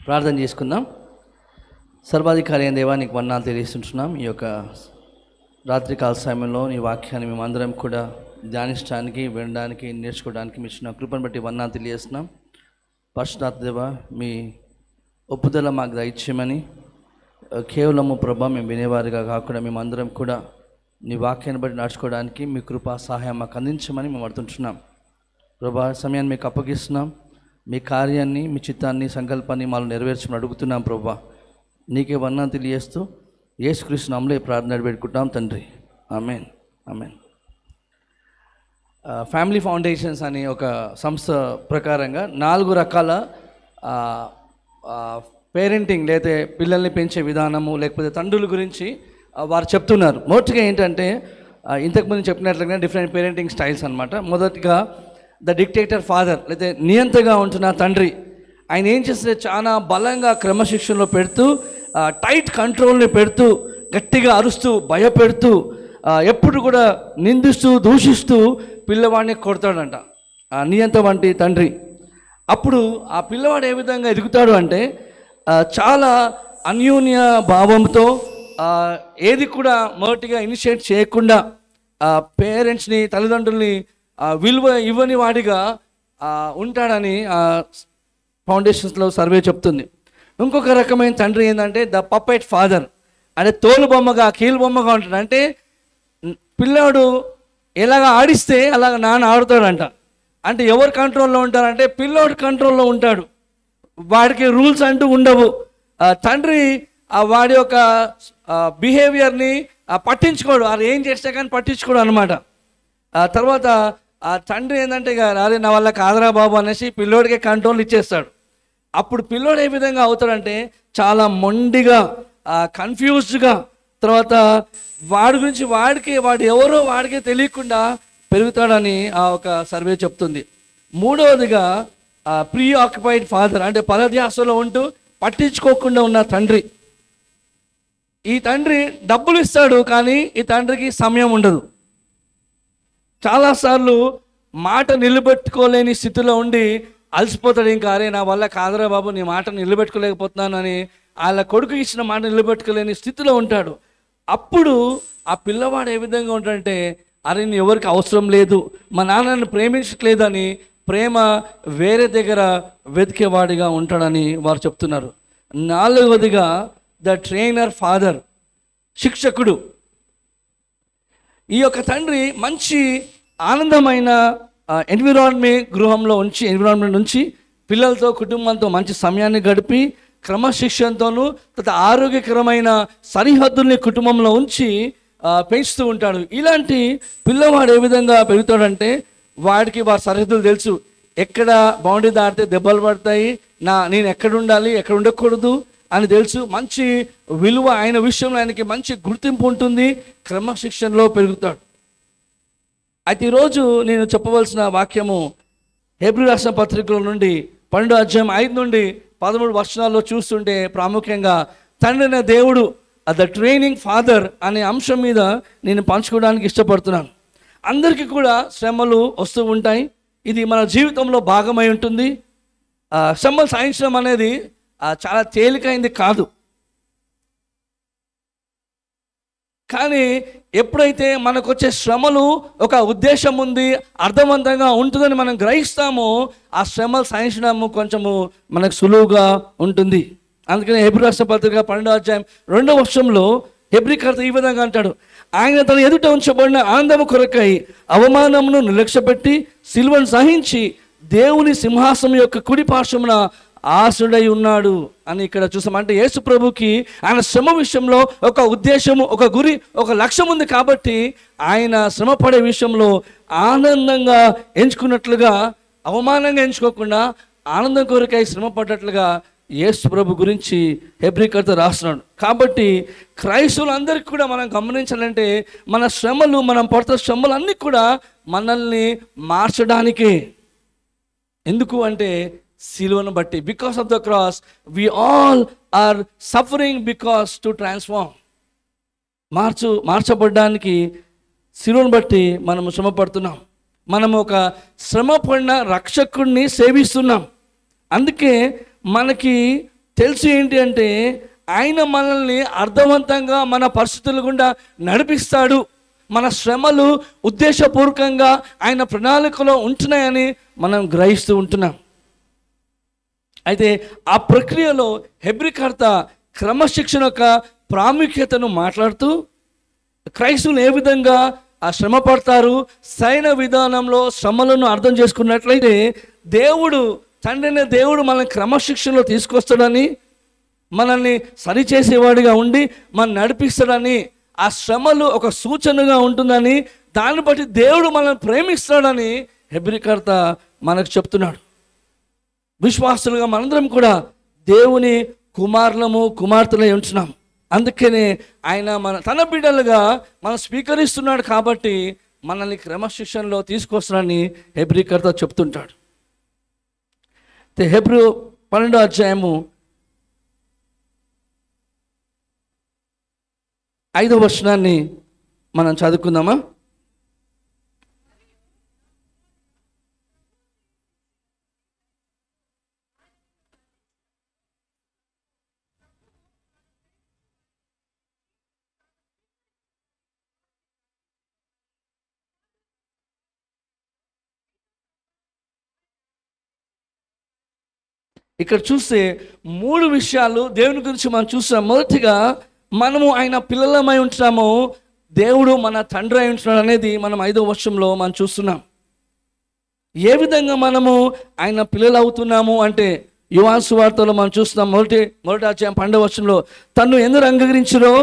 ప్రార్థన చేసుకుందాం. సర్వాధికారి అయిన దేవా, నీకు వందనాలు తెలియజేస్తున్నాం. ఈ యొక్క రాత్రికాల సమయంలో నీ వాక్యాన్ని మేమందరం కూడా ధ్యానించడానికి, వినడానికి, నేర్చుకోవడానికి మీ ఇచ్చిన కృపను బట్టి వందనాలు తెలియజేస్తున్నాం. పరిశుద్ధాత్మ దేవా, మీ ఒప్పుదల మాకు దయచేయమని, కేవలము ప్రభా మేము వినేవారిగా కాకుండా మేమందరం కూడా నీ వాక్యాన్ని బట్టి నడుచుకోవడానికి మీ కృపా సహాయం మాకు అందించమని మేము అడుగుతున్నాం. ప్రభా, సమయాన్ని మీకు అప్పగిస్తున్నాం. మీ కార్యాన్ని, మీ చిత్తాన్ని, సంకల్పాన్ని మాలో నెరవేర్చమని అడుగుతున్నాం. ప్రభా, నీకే వందనాలు తెలియజేస్తూ యేసుక్రీస్తు నామములో ప్రార్థన పెట్టుకుంటాం తండ్రి. ఆమేన్, ఆమేన్. ఫ్యామిలీ ఫౌండేషన్స్ అనే ఒక సంస్థ ప్రకారంగా 4 రకాల పేరెంటింగ్ లేకపోతే పిల్లల్ని పెంచే విధానము లేకపోతే తండ్రుల గురించి వారు చెప్తున్నారు. మొదటిగా ఏంటంటే ఇంతకుముందు చెప్పినట్లుగా డిఫరెంట్ పేరెంటింగ్ స్టైల్స్ అనమాట. మొదటిగా ద డిక్టేటర్ ఫాదర్, లేకపోతే నియంతగా ఉంటున్న తండ్రి. ఆయన ఏం చేస్తే చాలా బలంగా క్రమశిక్షణలో పెడుతూ, టైట్ కంట్రోల్ని పెడుతూ, గట్టిగా అరుస్తూ, భయపెడుతూ, ఎప్పుడు కూడా నిందిస్తూ, దూషిస్తూ పిల్లవాడిని కొడతాడంట నియంత వంటి తండ్రి. అప్పుడు ఆ పిల్లవాడు ఏ విధంగా ఎదుగుతాడు అంటే చాలా అన్యోన్య భావంతో, ఏది కూడా మొదటిగా ఇనిషియేట్ చేయకుండా పేరెంట్స్ని, తల్లిదండ్రుల్ని విలువ ఇవ్వని వాడిగా ఉంటాడని ఫౌండేషన్స్లో సర్వే చెప్తుంది. ఇంకొక రకమైన తండ్రి ఏంటంటే ద పప్పెట్ ఫాదర్, అంటే తోలు బొమ్మగా, కీలు బొమ్మగా ఉంటాడు. అంటే పిల్లాడు ఎలాగ ఆడిస్తే అలాగ నాన్న ఆడుతాడంట. అంటే ఎవరు కంట్రోల్లో ఉంటారంటే పిల్లోడు కంట్రోల్లో ఉంటాడు. వాడికి రూల్స్ అంటూ ఉండవు. తండ్రి వాడి యొక్క బిహేవియర్ని పట్టించుకోడు. అది ఏం చేస్తే కానీ పట్టించుకోడు అనమాట. తర్వాత ఆ తండ్రి ఏంటంటే ఇక అరే నా వల్ల కాదరా బాబు అనేసి పిల్లోడికి కంట్రోల్ ఇచ్చేస్తాడు. అప్పుడు పిల్లోడు ఏ విధంగా అవుతాడంటే చాలా మొండిగా, కన్ఫ్యూజ్డ్గా, తర్వాత వాడి గురించి వాడు ఎవరో వాడికే తెలియకుండా పెరుగుతాడని ఆ ఒక సర్వే చెప్తుంది. మూడవదిగా ప్రీ ఆక్యుపైడ్ ఫాదర్, అంటే పరధ్యాసలో ఉంటూ పట్టించుకోకుండా ఉన్న తండ్రి. ఈ తండ్రి డబ్బులు ఇస్తాడు కానీ ఈ తండ్రికి సమయం ఉండదు. చాలాసార్లు మాట నిలబెట్టుకోలేని స్థితిలో ఉండి అలసిపోతాడు. ఇంకా అరే నా వల్ల కాదరా బాబు, నీ మాట నిలబెట్టుకోలేకపోతున్నాను అని వాళ్ళ కొడుకు ఇచ్చిన మాట నిలబెట్టుకోలేని స్థితిలో ఉంటాడు. అప్పుడు ఆ పిల్లవాడు ఏ విధంగా ఉంటాడంటే అరే నీ ఎవరికి అవసరం లేదు, మా నాన్నని ప్రేమించట్లేదని ప్రేమ వేరే దగ్గర వెతికేవాడిగా ఉంటాడని వారు చెప్తున్నారు. 4వదిగా ద ట్రైనర్ ఫాదర్, శిక్షకుడు. ఈ యొక్క తండ్రి మంచి ఆనందమైన ఎన్విరాన్మెంట్ నుంచి పిల్లలతో, కుటుంబంతో మంచి సమయాన్ని గడిపి క్రమశిక్షణతోనూ తర్వాత ఆరోగ్యకరమైన సరిహద్దుల్ని కుటుంబంలో ఉంచి పెంచుతూ ఉంటాడు. ఇలాంటి పిల్లవాడు ఏ విధంగా పెరుగుతాడంటే వాడికి వారి సరిహద్దులు తెలుసు. ఎక్కడ బౌండరీ దాటితే దెబ్బలు పడతాయి, నేను ఎక్కడ ఉండాలి, ఎక్కడ ఉండకూడదు అని తెలుసు. మంచి విలువ, ఆయన విషయంలో ఆయనకి మంచి గుర్తింపు ఉంటుంది. క్రమశిక్షణలో పెరుగుతాడు. అయితే ఈరోజు నేను చెప్పవలసిన వాక్యము హెబ్రీ రాసిన పత్రికల నుండి 12వ అధ్యాయం 5 నుండి 13 వచనాల్లో చూస్తుంటే ప్రాముఖ్యంగా తండ్రిన దేవుడు ద ట్రైనింగ్ ఫాదర్ అనే అంశం మీద నేను పంచుకోవడానికి ఇష్టపడుతున్నాను. అందరికీ కూడా శ్రమలు వస్తూ ఉంటాయి. ఇది మన జీవితంలో భాగమై ఉంటుంది. శ్రమలు సహించడం అనేది చాలా తేలికైంది కాదు. కానీ ఎప్పుడైతే మనకు వచ్చే శ్రమలు ఒక ఉద్దేశం ఉంది, అర్థవంతంగా ఉంటుందని మనం గ్రహిస్తామో ఆ శ్రమలు సహించడము కొంచెము మనకు సులువుగా ఉంటుంది. అందుకని హెబ్రీ రాసిన పత్రిక 12వ అధ్యాయం 2వ వచనంలో హెబ్రీకర్త ఈ విధంగా అంటాడు, ఆయన తన ఎదుట ఉంచబడిన ఆనందము కొరకై అవమానమును నిర్లక్ష్యపెట్టి సిలువను సహించి దేవుని సింహాసనం యొక్క కుడి పార్శ్వమున ఆసుడై ఉన్నాడు అని ఇక్కడ చూసాం. అంటే యేసు ప్రభుకి ఆయన శ్రమ విషయంలో ఒక ఉద్దేశము, ఒక గురి, ఒక లక్ష్యం ఉంది. కాబట్టి ఆయన శ్రమ పడే విషయంలో ఆనందంగా ఎంచుకున్నట్లుగా, అవమానంగా ఎంచుకోకుండా ఆనందం కొరకై శ్రమ పడ్డట్లుగా యేసు ప్రభు గురించి హెబ్రీకర్త రాస్తున్నాడు. కాబట్టి క్రైస్తవులందరికీ కూడా మనం గమనించాలంటే మన శ్రమలు, మనం పడుతున్న శ్రమలు అన్నీ కూడా మనల్ని మార్చడానికే. ఎందుకు అంటే సిలువను బట్టి, because of the cross we all are suffering because to transform. మార్చబడ్డానికి సిలువను బట్టి మనం శ్రమ పడుతున్నాం. మనం ఒక శ్రమ పడిన రక్షకుడిని సేవిస్తున్నాం. అందుకే మనకి తెలుసు ఏంటి అంటే ఆయన మనల్ని అర్థవంతంగా మన పరిస్థితుల గుండా నడిపిస్తాడు. మన శ్రమలు ఉద్దేశపూర్వకంగా ఆయన ప్రణాళికలో ఉంటున్నాయని మనం గ్రహిస్తూ ఉంటున్నాం. అయితే ఆ ప్రక్రియలో హెబ్రీకర్త క్రమశిక్షణ యొక్క ప్రాముఖ్యతను మాట్లాడుతూ క్రైస్తవులు ఏ విధంగా ఆ శ్రమ పడతారు, సరైన విధానంలో శ్రమలను అర్థం చేసుకున్నట్లయితే తండ్రి అనే దేవుడు మనల్ని క్రమశిక్షణలో తీసుకొస్తాడని, మనల్ని సరిచేసేవాడిగా ఉండి మనం నడిపిస్తాడని, ఆ శ్రమలు ఒక సూచనగా ఉంటుందని, దాన్ని బట్టి దేవుడు మనల్ని ప్రేమిస్తాడని హెబ్రీకర్త మనకు చెప్తున్నాడు. విశ్వాసులుగా మనందరం కూడా దేవుని కుమారులము కుమార్తెలై ఉంటున్నాం. అందుకనే ఆయన తన బిడ్డలుగా మనం స్వీకరిస్తున్నాడు కాబట్టి మనల్ని క్రమశిక్షణలో తీసుకొస్తాడని హెబ్రీకర్త చెప్తుంటాడు. హెబ్రీ 12వ అధ్యాయము 5వ వచనాన్ని మనం చదువుకుందామా? ఇక్కడ చూస్తే 3 విషయాలు దేవుని గురించి మనం చూస్తున్నాం. మొదటిగా మనము ఆయన పిల్లలమై ఉంటున్నాము, దేవుడు మన తండ్రి అయి ఉంటున్నాడు అనేది మనం 5వ వచనంలో మనం చూస్తున్నాం. ఏ విధంగా మనము ఆయన పిల్లలు అవుతున్నాము అంటే యోహాను సువార్తలో మనం చూస్తున్నాం. మొదటి అధ్యాయం 12వ వచనంలో తన్ను ఎందరు అంగీకరించారో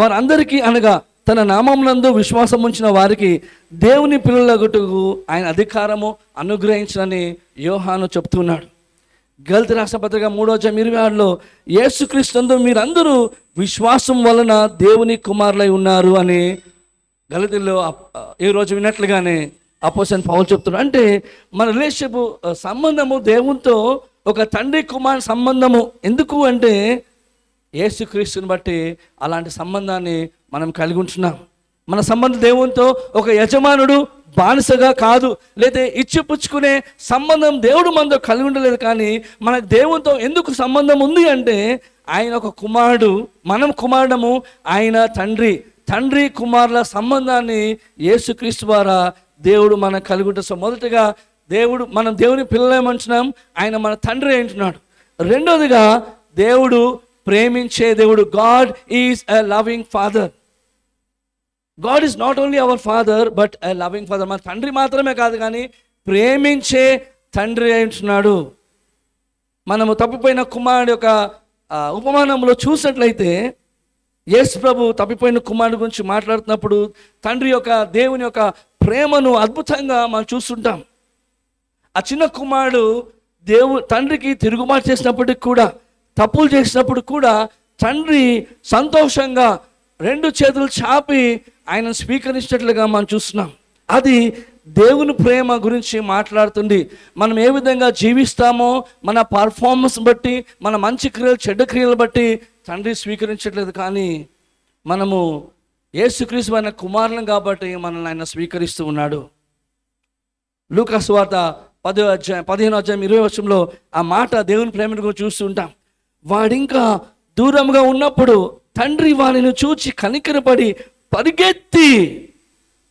వారందరికీ అనగా తన నామమునందు విశ్వాసం ఉంచిన వారికి దేవుని పిల్లలగుటకు ఆయన అధికారము అనుగ్రహించనని యోహాను చెప్తున్నాడు. గలతీ రాసిన పత్రిక 3వ అధ్యాయం 26లో యేసుక్రీస్తు మీరందరూ విశ్వాసం వలన దేవుని కుమారులై ఉన్నారు అని గలతీలో ఈ రోజు విన్నట్లుగానే అపోస్తలుడైన పౌలు చెప్తున్నాడు. అంటే మన రిలేషన్షిప్ సంబంధము దేవునితో ఒక తండ్రి కుమార్ సంబంధము. ఎందుకు అంటే యేసుక్రీస్తుని బట్టి అలాంటి సంబంధాన్ని మనం కలిగి ఉంటున్నాం. మన సంబంధం దేవునితో ఒక యజమానుడు బానిసగా కాదు, లేదా ఇచ్చిపుచ్చుకునే సంబంధం దేవుడు మనతో కలిగి ఉండలేదు. కానీ మనకు దేవునితో ఎందుకు సంబంధం ఉంది అంటే ఆయన ఒక కుమారుడు, మనం కుమారుడము, ఆయన తండ్రి కుమారుల సంబంధాన్ని యేసుక్రీస్తు ద్వారా దేవుడు మనకు కలిగి ఉంటుంది. సో మొదటగా మనం దేవుని పిల్లలేమంటున్నాం, ఆయన మన తండ్రి అంటున్నాడు. రెండోదిగా దేవుడు ప్రేమించే దేవుడు. God is a loving father. God is not only our father but a loving father. మన తండ్రి మాత్రమే కాదు కానీ ప్రేమించే తండ్రి అంటున్నాడు. మనము తప్పిపోయిన కుమారుడు యొక్క ఉపమానంలో చూసినట్లయితే యేసు ప్రభు తప్పిపోయిన కుమారుడు గురించి మాట్లాడుతున్నప్పుడు తండ్రి యొక్క దేవుని యొక్క ప్రేమను అద్భుతంగా మనం చూస్తుంటాం. ఆ చిన్న కుమారుడు తండ్రికి తిరుగుబాటు చేసినప్పటికి కూడా, తప్పులు చేసినప్పుడు కూడా తండ్రి సంతోషంగా 2 చేతులు చాపి ఆయన స్వీకరించినట్లుగా మనం చూస్తున్నాం. అది దేవుని ప్రేమ గురించి మాట్లాడుతుంది. మనం ఏ విధంగా జీవిస్తామో మన పర్ఫార్మెన్స్ బట్టి, మన మంచి క్రియలు చెడ్డ క్రియలు బట్టి తండ్రి స్వీకరించట్లేదు. కానీ మనము యేసుక్రీస్తు ఆయన కుమారులం కాబట్టి మనల్ని ఆయన స్వీకరిస్తూ ఉన్నాడు. లూకా సువార్త 15వ అధ్యాయం 20వ వచనంలో ఆ మాట దేవుని ప్రేమను గురించి చూస్తూ ఉంటాం. వాడింకా దూరంగా ఉన్నప్పుడు తండ్రి వానిని చూచి కనికరపడి పరిగెత్తి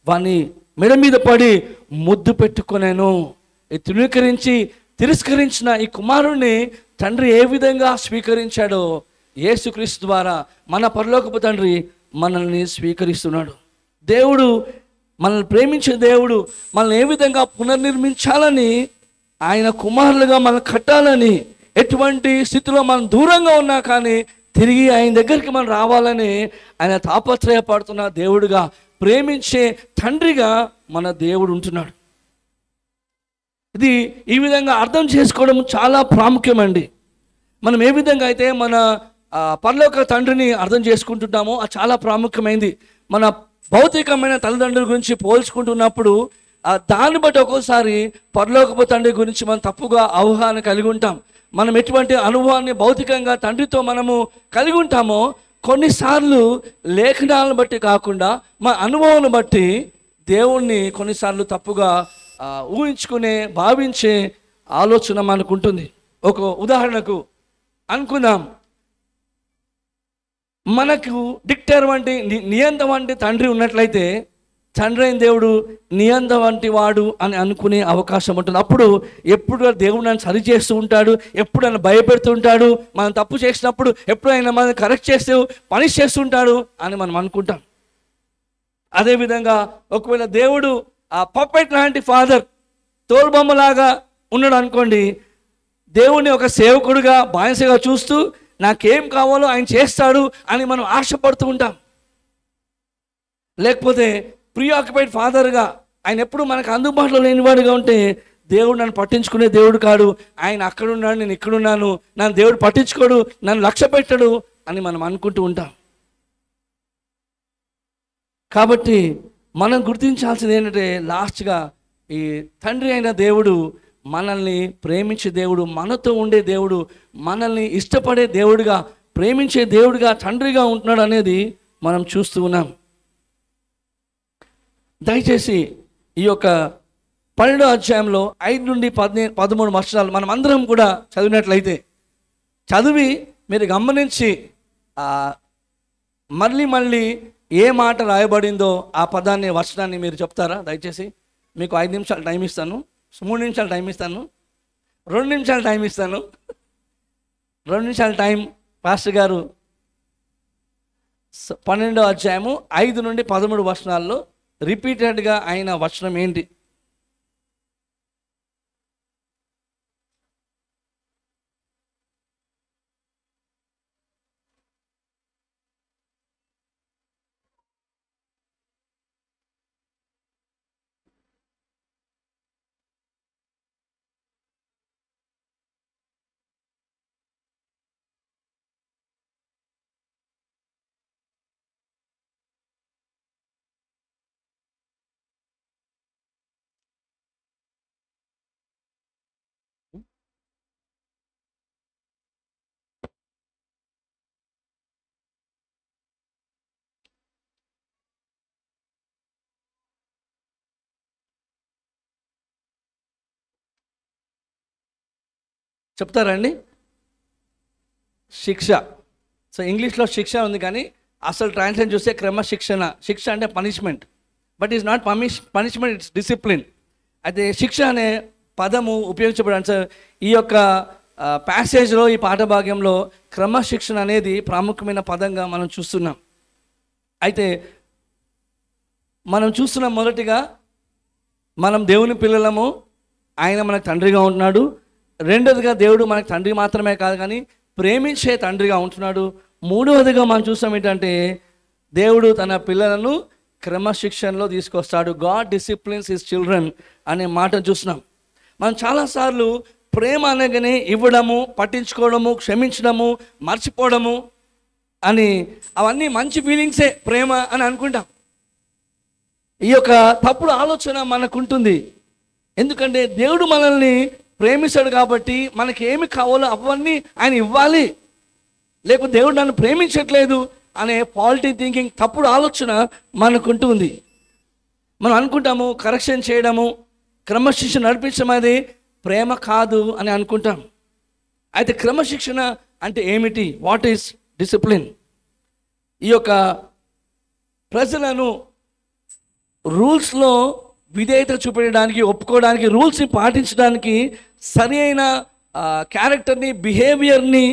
వాని మెడ మీద పడి ముద్దు పెట్టుకొనేను. తిరస్కరించిన ఈ కుమారుణ్ణి తండ్రి ఏ విధంగా స్వీకరించాడో యేసుక్రీస్తు ద్వారా మన పరలోకపు తండ్రి మనల్ని స్వీకరిస్తున్నాడు. దేవుడు మనల్ని ప్రేమించే దేవుడు మనల్ని ఏ విధంగా పునర్నిర్మించాలని, ఆయన కుమారులుగా మనం కట్టాలని, ఎటువంటి స్థితిలో మనం దూరంగా ఉన్నా కానీ తిరిగి ఆయన దగ్గరికి మనం రావాలని ఆయన తాపత్రయపడుతున్న దేవుడుగా, ప్రేమించే తండ్రిగా మన దేవుడు ఉంటున్నాడు. ఇది ఈ విధంగా అర్థం చేసుకోవడం చాలా ప్రాముఖ్యమండి. మనం ఏ విధంగా అయితే మన పరలోక తండ్రిని అర్థం చేసుకుంటున్నామో అది చాలా ప్రాముఖ్యమైంది. మన భౌతికమైన తల్లిదండ్రుల గురించి పోల్చుకుంటున్నప్పుడు దాన్ని బట్టి ఒక్కోసారి పరలోకపు తండ్రి గురించి మనం తప్పుగా అవగాహన కలిగి ఉంటాం. మనం ఎటువంటి అనుభవాన్ని భౌతికంగా తండ్రితో మనము కలిగి ఉంటామో కొన్నిసార్లు లేఖనాలను బట్టి కాకుండా మన అనుభవాన్ని బట్టి దేవుణ్ణి కొన్నిసార్లు తప్పుగా భావించే ఆలోచన మనకు ఉంటుంది. ఒక ఉదాహరణకు అనుకుందాం, మనకు డిక్టర్ వంటి నియంత వంటి తండ్రి ఉన్నట్లయితే తండ్రి అయిన దేవుడు నియంత వంటి వాడు అని అనుకునే అవకాశం ఉంటుంది. అప్పుడు ఎప్పుడు దేవుడు నన్ను సరి చేస్తూ ఉంటాడు, ఎప్పుడు నన్ను భయపెడుతూ ఉంటాడు, మనం తప్పు చేసినప్పుడు ఎప్పుడు ఆయన మనం కరెక్ట్ చేస్తూ పనిష్ చేస్తుంటాడు అని మనం అనుకుంటాం. అదేవిధంగా ఒకవేళ దేవుడు ఆ పప్పెట్ లాంటి ఫాదర్, తోలుబొమ్మలాగా ఉన్నాడు అనుకోండి, దేవుడిని ఒక సేవకుడుగా బానిసగా చూస్తూ నాకేం కావాలో ఆయన చేస్తాడు అని మనం ఆశపడుతూ ఉంటాం. లేకపోతే ప్రీఆక్యుపైడ్ ఫాదర్గా ఆయన ఎప్పుడు మనకు అందుబాటులో లేనివాడుగా ఉంటే దేవుడు నన్ను పట్టించుకునే దేవుడు కాడు, ఆయన అక్కడున్నాడు నేను ఇక్కడున్నాను, నన్ను దేవుడు పట్టించుకోడు, నన్ను లక్ష్య పెట్టడు అని మనం అనుకుంటూ ఉంటాం. కాబట్టి మనం గుర్తించాల్సింది ఏంటంటే లాస్ట్గా ఈ తండ్రి అయిన దేవుడు మనల్ని ప్రేమించే దేవుడు, మనతో ఉండే దేవుడు, మనల్ని ఇష్టపడే దేవుడిగా, ప్రేమించే దేవుడిగా, తండ్రిగా ఉంటున్నాడు అనేది మనం చూస్తూ ఉన్నాం. దయచేసి ఈ యొక్క 12వ అధ్యాయంలో 5 నుండి 13 వచనాలు మనం అందరం కూడా చదివినట్లయితే, చదివి మీరు గమనించి మళ్ళీ ఏ మాట రాయబడిందో ఆ పదాన్ని, వచనాన్ని మీరు చెప్తారా? దయచేసి మీకు 5 నిమిషాలు టైం ఇస్తాను, 3 నిమిషాలు టైం ఇస్తాను, 2 నిమిషాలు టైం ఇస్తాను. 2 నిమిషాల టైం పాస్టర్ గారు 12వ అధ్యాయము 5 నుండి 13 వచనాల్లో రిపీటెడ్గా ఆయన వచనం ఏంటి? చెప్తారండి? శిక్ష. సో ఇంగ్లీష్లో శిక్ష ఉంది, కానీ అసలు ట్రాన్స్లేషన్ చూస్తే క్రమశిక్షణ. శిక్ష అంటే punishment, but is not punishment, it's discipline. అయితే శిక్ష అనే పదము ఉపయోగించబడాలి. సార్ ఈ యొక్క ప్యాసేజ్లో, ఈ పాఠభాగ్యంలో క్రమశిక్షణ అనేది ప్రాముఖ్యమైన పదంగా మనం చూస్తున్నాం. అయితే మనం చూస్తున్నాం, మొదటిగా మనం దేవుని పిల్లలము, ఆయన మనకు తండ్రిగా ఉంటున్నాడు. రెండవదిగా దేవుడు మనకు తండ్రి మాత్రమే కాదు కానీ ప్రేమించే తండ్రిగా ఉంటున్నాడు. మూడవదిగా మనం చూస్తాం ఏంటంటే దేవుడు తన పిల్లలను క్రమశిక్షణలో తీసుకొస్తాడు. గాడ్ డిసిప్లిన్స్ హిస్ చిల్డ్రన్ అనే మాట చూస్తున్నాం. మనం చాలాసార్లు ప్రేమ అనగానే ఇవ్వడము, పట్టించుకోవడము, క్షమించడము, మర్చిపోవడము అని, అవన్నీ మంచి ఫీలింగ్సే ప్రేమ అని అనుకుంటాం. ఈ యొక్క తప్పుడు ఆలోచన మనకుంటుంది. ఎందుకంటే దేవుడు మనల్ని ప్రేమిస్తాడు కాబట్టి మనకి ఏమి కావాలో అవన్నీ ఆయన ఇవ్వాలి, లేకపోతే దేవుడు నన్ను ప్రేమించట్లేదు అనే పాలిటీ థింకింగ్, తప్పుడు ఆలోచన మనకుంటుంది. మనం అనుకుంటాము కరెక్షన్ చేయడము, క్రమశిక్షణ నడిపించడం అనేది ప్రేమ కాదు అని అనుకుంటాం. అయితే క్రమశిక్షణ అంటే ఏమిటి? What is discipline? ఈ యొక్క ప్రజలను రూల్స్లో విధేయత చూపించడానికి, ఒప్పుకోవడానికి, రూల్స్ని పాటించడానికి, సరి అయిన క్యారెక్టర్ని, బిహేవియర్ని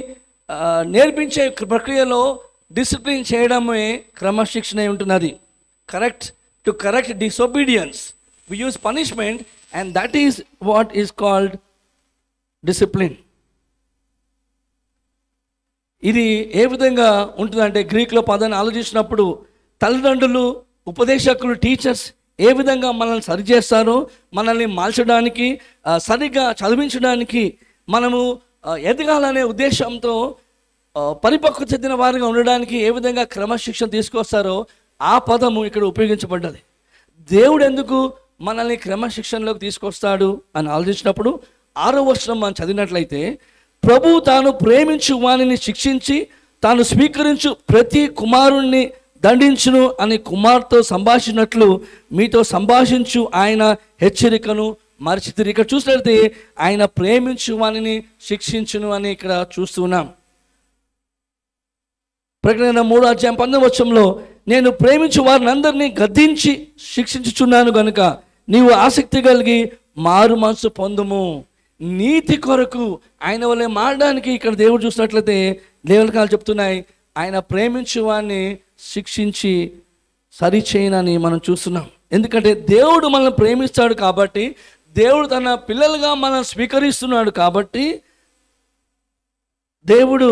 నేర్పించే ప్రక్రియలో డిసిప్లిన్ చేయడమే క్రమశిక్షణ ఉంటున్నది. To correct disobedience we use punishment, and that is what is called discipline. ఇది ఏ విధంగా ఉంటుందంటే, గ్రీక్లో పదాన్ని ఆలోచించినప్పుడు తల్లిదండ్రులు, ఉపదేశకులు, టీచర్స్ ఏ విధంగా మనల్ని సరిచేస్తారో, మనల్ని మార్చడానికి, సరిగ్గా చదివించడానికి, మనము ఎదగాలనే ఉద్దేశంతో పరిపక్వత చెందిన వారిగా ఉండడానికి ఏ విధంగా క్రమశిక్షణ తీసుకొస్తారో ఆ పదము ఇక్కడ ఉపయోగించబడ్డది. దేవుడు ఎందుకు మనల్ని క్రమశిక్షణలోకి తీసుకొస్తాడు అని ఆలోచించినప్పుడు 6వ వచనం మనం చదివినట్లయితే, ప్రభువు తాను ప్రేమించు వానిని శిక్షించి తాను స్వీకరించు ప్రతి కుమారుణ్ణి దండించును అని కుమార్తో సంభాషించినట్లు మీతో సంభాషించు ఆయన హెచ్చరికను మరిచితిరి. ఇక్కడ చూసినట్లయితే ఆయన ప్రేమించు వానిని శిక్షించును అని ఇక్కడ చూస్తున్నాం. ప్రకటన 3:19 నేను ప్రేమించు వారిని అందరినీ గద్దించి శిక్షించుచున్నాను గనుక నీవు ఆసక్తి కలిగి మారు మనసు పొందుము. నీతి కొరకు ఆయన వల్లే మారడానికి ఇక్కడ దేవుడు చూసినట్లయితే లేఖనాలు చెప్తున్నాయి, ఆయన ప్రేమించు వారిని శిక్షించి సరిచేయనని మనం చూస్తున్నాం. ఎందుకంటే దేవుడు మనల్ని ప్రేమిస్తాడు కాబట్టి, దేవుడు తన పిల్లలుగా మనం స్వీకరిస్తున్నాడు కాబట్టి, దేవుడు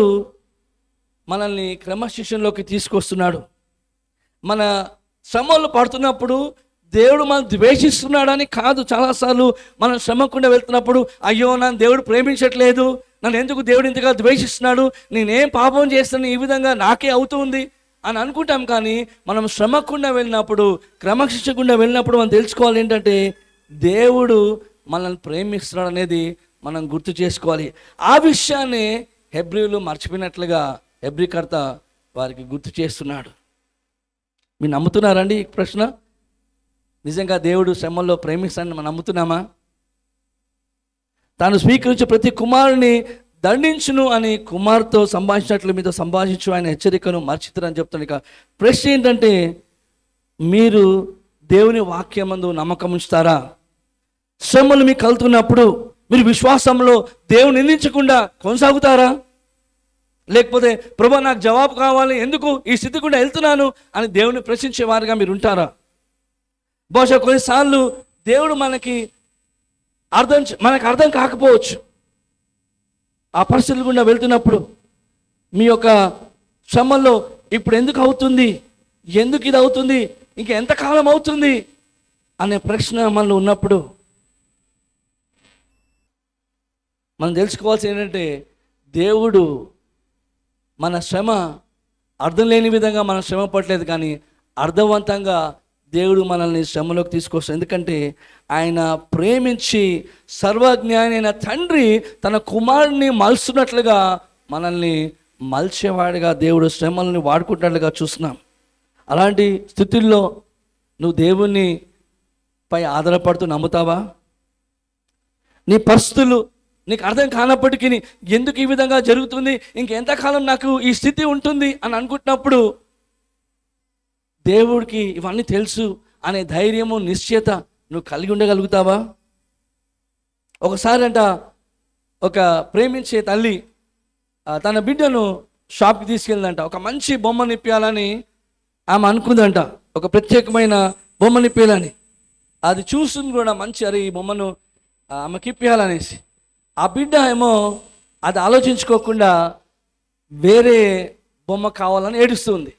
మనల్ని క్రమశిక్షణలోకి తీసుకొస్తున్నాడు. మన శ్రమలు పడుతున్నప్పుడు దేవుడు మనం ద్వేషిస్తున్నాడని కాదు. చాలాసార్లు మనం శ్రమకుండా వెళ్తున్నప్పుడు అయ్యో నన్ను దేవుడు ప్రేమించట్లేదు, నన్ను ఎందుకు దేవుడు ఇంతగా ద్వేషిస్తున్నాడు, నేనేం పాపం చేస్తాను, ఈ విధంగా నాకే అవుతుంది అని అనుకుంటాం. కానీ మనం శ్రమకుండా వెళ్ళినప్పుడు, క్రమశిక్షకుండా వెళ్ళినప్పుడు మనం తెలుసుకోవాలి ఏంటంటే దేవుడు మనల్ని ప్రేమిస్తున్నాడు అనేది మనం గుర్తు చేసుకోవాలి. ఆ విషయాన్ని హెబ్రీలు మర్చిపోయినట్లుగా హెబ్రీకర్త వారికి గుర్తు చేస్తున్నాడు. మీరు నమ్ముతున్నారండి ఈ ప్రశ్న? నిజంగా దేవుడు శ్రమల్లో ప్రేమిస్తాడని మనం నమ్ముతున్నామా? తాను స్వీకరించే ప్రతి కుమారుని దండించును అని కుమార్తో సంభాషించినట్లు మీతో సంభాషించు ఆయన హెచ్చరికను మర్చితారని చెప్తాను. ఇక ప్రశ్న ఏంటంటే, మీరు దేవుని వాక్యమందు నమ్మకం ఉంచుతారా? శ్రమలు మీకు కలుగుతున్నప్పుడు మీరు విశ్వాసంలో దేవుని నిందించకుండా కొనసాగుతారా? లేకపోతే ప్రభా నాకు జవాబు కావాలి, ఎందుకు ఈ స్థితి గుండా వెళ్తున్నాను అని దేవుని ప్రశ్నించే వారుగా మీరు ఉంటారా? బహుశా కొన్నిసార్లు దేవుడు మనకి అర్థం కాకపోవచ్చు. ఆ పరిస్థితులు గుండా వెళ్తున్నప్పుడు మీ యొక్క శ్రమల్లో ఇప్పుడు ఎందుకు అవుతుంది, ఎందుకు ఇది అవుతుంది, ఇంక ఎంతకాలం అవుతుంది అనే ప్రశ్న మనలో ఉన్నప్పుడు మనం తెలుసుకోవాల్సింది ఏంటంటే, దేవుడు మన శ్రమ అర్థం లేని విధంగా మనం శ్రమ పడలేదు, కానీ అర్థవంతంగా దేవుడు మనల్ని శ్రమలోకి తీసుకొస్తాడు. ఎందుకంటే ఆయన ప్రేమించి సర్వజ్ఞాని అయిన తండ్రి తన కుమారుడిని మలుస్తున్నట్లుగా మనల్ని మలిచేవాడిగా దేవుడు శ్రమలని వాడుకుంటున్నట్లుగా చూస్తున్నాం. అలాంటి స్థితుల్లో నువ్వు దేవుని పై ఆధారపడుతూ నమ్ముతావా? నీ పరిస్థితులు నీకు అర్థం కానప్పటికీ ఎందుకు ఈ విధంగా జరుగుతుంది, ఇంకెంతకాలం నాకు ఈ స్థితి ఉంటుంది అని అనుకుంటున్నప్పుడు దేవుడికి ఇవన్నీ తెలుసు అనే ధైర్యము నిశ్చయత నువ్వు కలిగి ఉండగలుగుతావా? ఒకసారి ఒక ప్రేమించే తల్లి తన బిడ్డను షాప్కి తీసుకెళ్ళిందంట. ఒక మంచి బొమ్మని ఇప్పించాలని ఆమె అనుకుందంట, ఒక ప్రత్యేకమైన బొమ్మని ఇప్పించాలని. అది చూస్తుంది కూడా మంచి, అరే ఈ బొమ్మను ఆమెకి ఇప్పించాలనేసి. ఆ బిడ్డ ఏమో అది ఆలోచించుకోకుండా వేరే బొమ్మ కావాలని ఏడుస్తుంది.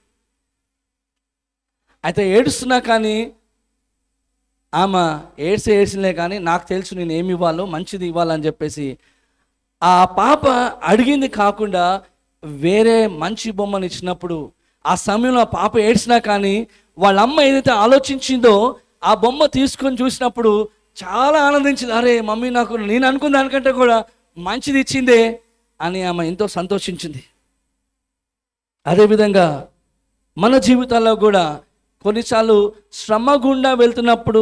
అయితే ఏడుస్తున్నా కానీ ఆమె ఏడ్చిలే కానీ నాకు తెలుసు నేను ఏమి ఇవ్వాలో, మంచిది ఇవ్వాలని చెప్పేసి ఆ పాప అడిగింది కాకుండా వేరే మంచి బొమ్మను ఇచ్చినప్పుడు ఆ సమయంలో ఆ పాప ఏడ్చినా కానీ వాళ్ళ అమ్మ ఏదైతే ఆలోచించిందో ఆ బొమ్మ తీసుకొని చూసినప్పుడు చాలా ఆనందించింది. అరే మమ్మీ నాకు నేను అనుకున్న దానికంటే కూడా మంచిది ఇచ్చిందే అని ఆమె ఎంతో సంతోషించింది. అదేవిధంగా మన జీవితాల్లో కూడా కొన్నిసార్లు శ్రమ గుండా వెళ్తున్నప్పుడు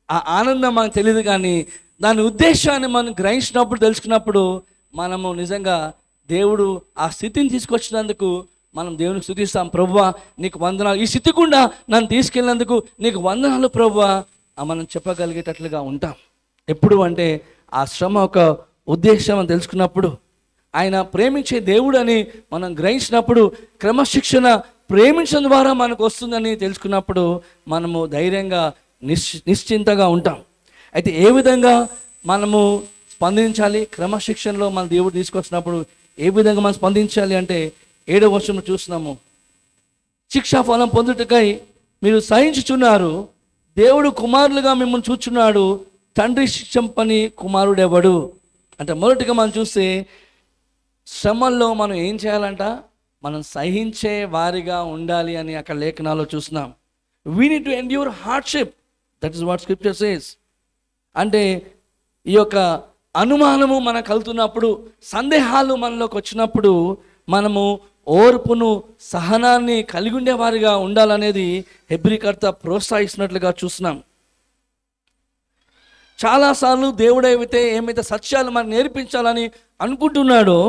ఆ ఆనందం మనకు తెలియదు, కానీ దాని ఉద్దేశాన్ని మనం గ్రహించినప్పుడు తెలుసుకున్నప్పుడు మనము నిజంగా దేవుడు ఆ స్థితిని తీసుకొచ్చినందుకు మనం దేవుని స్తుతిస్తాం. ప్రభువా నీకు వందనాలు, ఈ స్థితి గుండా నన్ను తీసుకెళ్ళినందుకు నీకు వందనాలు ప్రభువా మనం చెప్పగలిగేటట్లుగా ఉంటాం. ఎప్పుడు అంటే ఆ శ్రమ ఒక ఉద్దేశం అని తెలుసుకున్నప్పుడు, ఆయన ప్రేమించే దేవుడు అని మనం గ్రహించినప్పుడు, క్రమశిక్షణ ప్రేమించడం ద్వారా మనకు వస్తుందని తెలుసుకున్నప్పుడు మనము ధైర్యంగా నిశ్చింతగా ఉంటాం. అయితే ఏ విధంగా మనము స్పందించాలి? క్రమశిక్షణలో మన దేవుడు తీసుకొచ్చినప్పుడు ఏ విధంగా మనం స్పందించాలి అంటే 7వ వచనంలో చూస్తున్నాము, శిక్షాఫలం పొందుటకై మీరు సహించుచున్నారు, దేవుడు కుమారులుగా మిమ్మల్ని చూచున్నాడు, తండ్రి శిక్షంపని కుమారుడెవడు. అంటే మొదటిగా మనం చూస్తే శ్రమల్లో మనం ఏం చేయాలంట, మనం సహించే వారిగా ఉండాలి అని అక్కడ లేఖనాల్లో చూస్తున్నాం. We need to endure hardship, that is what scripture says. అంటే ఈ యొక్క అనుమానము మనకు కలుగుతున్నప్పుడు, సందేహాలు మనలోకి వచ్చినప్పుడు మనము ఓర్పును సహనాన్ని కలిగి ఉండేవారిగా ఉండాలనేది హెబ్రీకర్త ప్రోత్సహిస్తున్నట్లుగా చూస్తున్నాం. చాలాసార్లు దేవుడు ఏమైతే సత్యాలు మనకు నేర్పించాలని అనుకుంటున్నాడో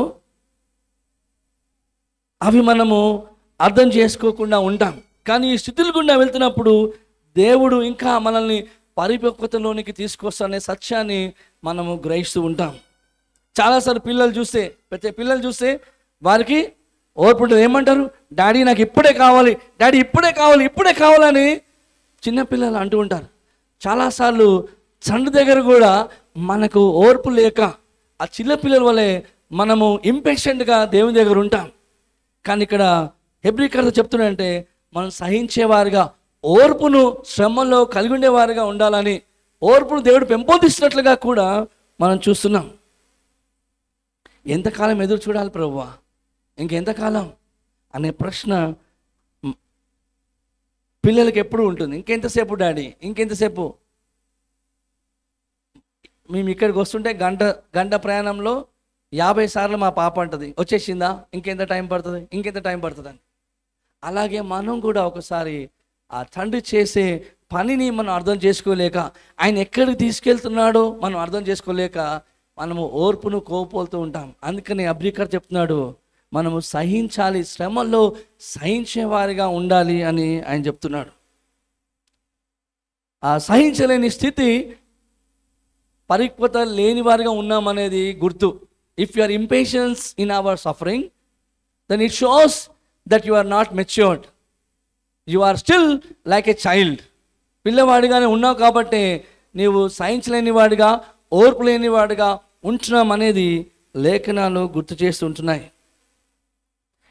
అవి మనము అర్థం చేసుకోకుండా ఉంటాం. కానీ ఈ స్థితుల గుండా వెళ్తున్నప్పుడు దేవుడు ఇంకా మనల్ని పరిపక్వతలోనికి తీసుకొస్తానే సత్యాన్ని మనము గ్రహిస్తూ ఉంటాం. చాలాసార్లు పిల్లలు చూస్తే వారికి ఓర్పు ఉంటుంది. ఏమంటారు? డాడీ నాకు ఇప్పుడే కావాలి, డాడీ ఇప్పుడే కావాలి, ఇప్పుడే కావాలని చిన్నపిల్లలు అంటూ ఉంటారు. చాలాసార్లు తండ్రి దగ్గర కూడా మనకు ఓర్పు లేక ఆ చిన్నపిల్లల వలె మనము ఇంపేషెంట్గా దేవుని దగ్గర ఉంటాం. కానీ ఇక్కడ హెబ్రీకర్త చెప్తున్నాడంటే మనం సహించేవారుగా, ఓర్పును శ్రమలో కలిగి ఉండేవారుగా ఉండాలని, ఓర్పును దేవుడు పెంపొందిస్తున్నట్లుగా కూడా మనం చూస్తున్నాం. ఎంతకాలం ఎదురు చూడాలి ప్రభువా, ఇంకెంతకాలం అనే ప్రశ్న పిల్లలకి ఎప్పుడు ఉంటుంది. ఇంకెంతసేపు డాడీ, ఇంకెంతసేపు. మేము ఇక్కడికి వస్తుంటే గంట ప్రయాణంలో 50 సార్లు మా పాప అంటది, వచ్చేసిందా, ఇంకెంత టైం పడుతుంది అని. అలాగే మనం కూడా ఒకసారి ఆ తండ్రి చేసే పనిని మనం అర్థం చేసుకోలేక, ఆయన ఎక్కడికి తీసుకెళ్తున్నాడో మనం అర్థం చేసుకోలేక మనము ఓర్పును కోల్పోతూ ఉంటాం. అందుకని హెబ్రీకర్త చెప్తున్నాడు, మనము సహించాలి, శ్రమల్లో సహించేవారిగా ఉండాలి అని ఆయన చెప్తున్నాడు. ఆ సహించలేని స్థితి పరిపక్వత లేని వారిగా ఉన్నామనేది గుర్తు. If you are impatience in our suffering, then it shows that you are not matured. You are still like a child. పిల్లవాడిగానే ఉన్నావు కాబట్టి నీవు సహించలేని వాడిగా, ఓర్పు లేని వాడిగా ఉంటున్నాం అనేది లేఖనాలు గుర్తు చేస్తుంటున్నాయి.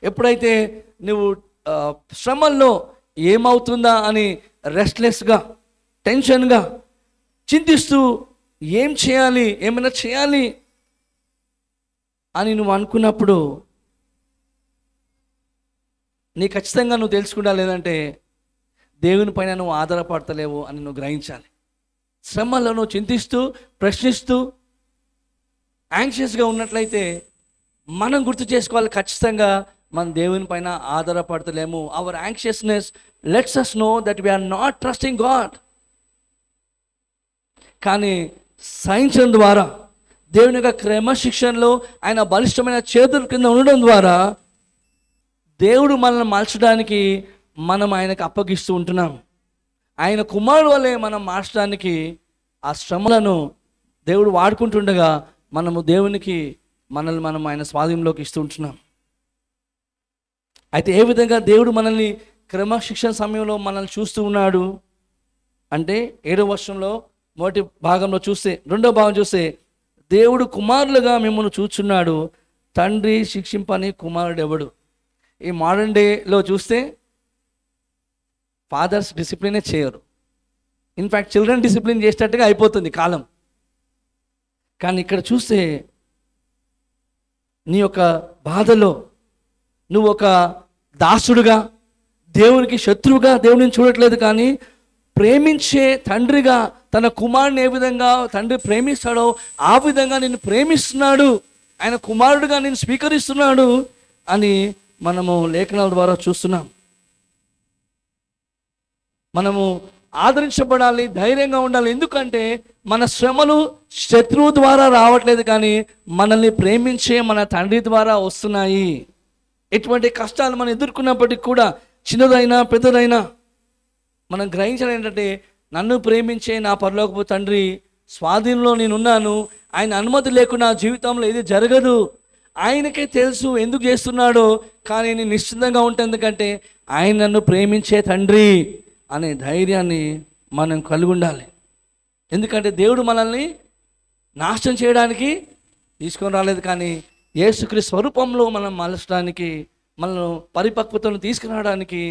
ఎప్పుడైతే నువ్వు శ్రమల్లో ఏమవుతుందా అని రెస్ట్లెస్గా, టెన్షన్గా చింతిస్తూ ఏం చేయాలి, ఏమైనా చేయాలి అని నువ్వు అనుకున్నప్పుడు నీ ఖచ్చితంగా నువ్వు తెలుసుకుంటా, లేదంటే దేవుని పైన నువ్వు ఆధారపడతలేవు అని నువ్వు గ్రహించాలి. శ్రమలో నువ్వు చింతిస్తూ, ప్రశ్నిస్తూ, యాంగ్షియస్గా ఉన్నట్లయితే మనం గుర్తు చేసుకోవాలి, ఖచ్చితంగా మనం దేవుని పైన ఆధారపడతలేము. Our anxiousness lets us know that we are not trusting God. కానీ సహించడం ద్వారా, దేవుని యొక్క క్రమశిక్షణలో ఆయన బలిష్టమైన చేతుల కింద ఉండడం ద్వారా దేవుడు మనల్ని మార్చడానికి మనం ఆయనకు అప్పగిస్తూ ఉంటున్నాం. ఆయన కుమారుడు వల్లే మనం మార్చడానికి ఆ శ్రమలను దేవుడు వాడుకుంటుండగా మనము దేవునికి మనల్ని మనం ఆయన స్వాధీనంలోకి ఇస్తూ ఉంటున్నాం. అయితే ఏ విధంగా దేవుడు మనల్ని క్రమశిక్షణ సమయంలో మనల్ని చూస్తూ ఉన్నాడు అంటే 7వ వచనంలో మొదటి భాగంలో చూస్తే, 2వ భాగం చూస్తే, దేవుడు కుమారులుగా మిమ్మల్ని చూచున్నాడు, తండ్రి శిక్షింపని కుమారుడు ఎవడు. ఈ మోడర్న్ డేలో చూస్తే ఫాదర్స్ డిసిప్లినే చేయరు. ఇన్ఫ్యాక్ట్ చిల్డ్రన్ డిసిప్లిన్ చేసేటట్టుగా అయిపోతుంది కాలం. కానీ ఇక్కడ చూస్తే నీ యొక్క బాధలో నువ్వు ఒక దాసుడుగా, దేవునికి శత్రువుగా దేవుడిని చూడట్లేదు, కానీ ప్రేమించే తండ్రిగా తన కుమారుని ఏ విధంగా తండ్రి ప్రేమిస్తాడో ఆ విధంగా నిన్ను ప్రేమిస్తున్నాడు, ఆయన కుమారుడుగా నిన్ను స్వీకరిస్తున్నాడు అని మనము లేఖనాల ద్వారా చూస్తున్నాం. మనము ఆదరించబడాలి, ధైర్యంగా ఉండాలి. ఎందుకంటే మన శ్రమలు శత్రువు ద్వారా రావట్లేదు, కానీ మనల్ని ప్రేమించే మన తండ్రి ద్వారా వస్తున్నాయి. ఎటువంటి కష్టాలు మనం ఎదుర్కొన్నప్పటికీ కూడా, చిన్నదైనా పెద్దదైనా, మనం గ్రహించడం ఏంటంటే నన్ను ప్రేమించే నా పరలోకపు తండ్రి స్వాధీనంలో నేనున్నాను. ఆయన అనుమతి లేకుండా జీవితంలో ఏది జరగదు. ఆయనకే తెలుసు ఎందుకు చేస్తున్నాడో, కానీ నేను నిశ్చితంగా ఉంటాను, ఎందుకంటే ఆయన నన్ను ప్రేమించే తండ్రి అనే ధైర్యాన్ని మనం కలిగి ఉండాలి. ఎందుకంటే దేవుడు మనల్ని నాశనం చేయడానికి తీసుకొని రాలేదు, కానీ యేసుక్రీస్తు స్వరూపంలో మనం మలచడానికి, మనల్ని పరిపక్వతను తీసుకురావడానికి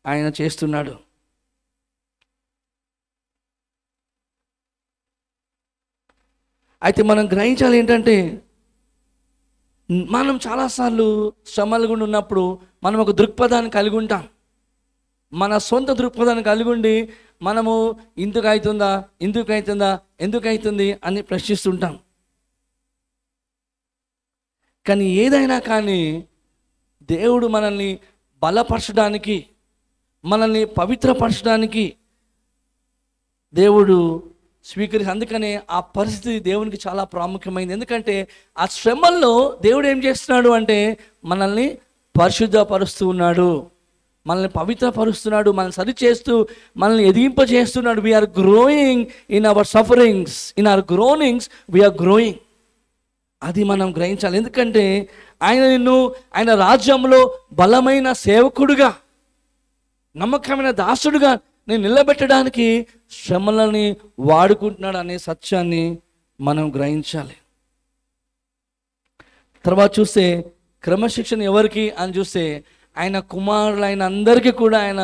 ఆయన చేస్తున్నాడు. అయితే మనం గ్రహించాలి ఏంటంటే, మనం చాలాసార్లు శ్రమలు గుండా ఉన్నప్పుడు మనం ఒక దృక్పథాన్ని కలిగి ఉంటాం. మన సొంత దృక్పథాన్ని కలిగి ఉండి మనము ఎందుకు అవుతుంది అని ప్రశ్నిస్తుంటాం. కానీ ఏదైనా కానీ దేవుడు మనల్ని బలపరచడానికి, మనల్ని పవిత్రపరచడానికి దేవుడు అందుకనే ఆ పరిస్థితి దేవునికి చాలా ప్రాముఖ్యమైంది. ఎందుకంటే ఆ శ్రమల్లో దేవుడు ఏం చేస్తున్నాడు అంటే మనల్ని పరిశుద్ధపరుస్తూ ఉన్నాడు. మనల్ని పవిత్రపరుస్తున్నాడు, మనల్ని సరిచేస్తూ మనల్ని ఎదిగింపజేస్తున్నాడు. We're growing in our sufferings, in our groanings we're growing. అది మనం గ్రహించాలి. ఎందుకంటే ఆయన నిన్ను ఆయన రాజ్యంలో బలమైన సేవకుడుగా, నమ్మకమైన దాసుడుగా నేను నిలబెట్టడానికి శ్రమలని వాడుకుంటున్నాడు అనే సత్యాన్ని మనం గ్రహించాలి. తర్వాత చూస్తే క్రమశిక్షణ ఎవరికి అని చూస్తే ఆయన కుమారులైన అందరికీ కూడా ఆయన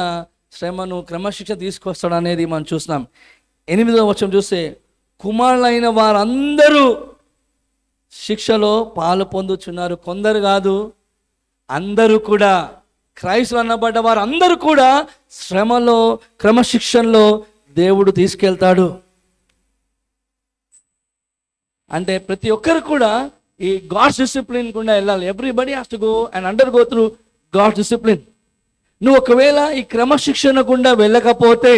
శ్రమను క్రమశిక్షణ తీసుకొస్తాడు అనేది మనం చూస్తున్నాం. 8వ వచనం చూస్తే కుమారులైన వారందరూ శిక్షలో పాలు పొందుచున్నారు. కొందరు కాదు, అందరూ కూడా. క్రైస్తవులు అనబడ్డ వారు అందరూ కూడా శ్రమలో క్రమశిక్షణలో దేవుడు తీసుకెళ్తాడు. అంటే ప్రతి ఒక్కరు కూడా ఈ గాడ్స్ డిసిప్లిన్ గుండా వెళ్ళాలి. Everybody has to go and undergo through God's discipline. నువ్వు ఒకవేళ ఈ క్రమశిక్షణ గుండా వెళ్ళకపోతే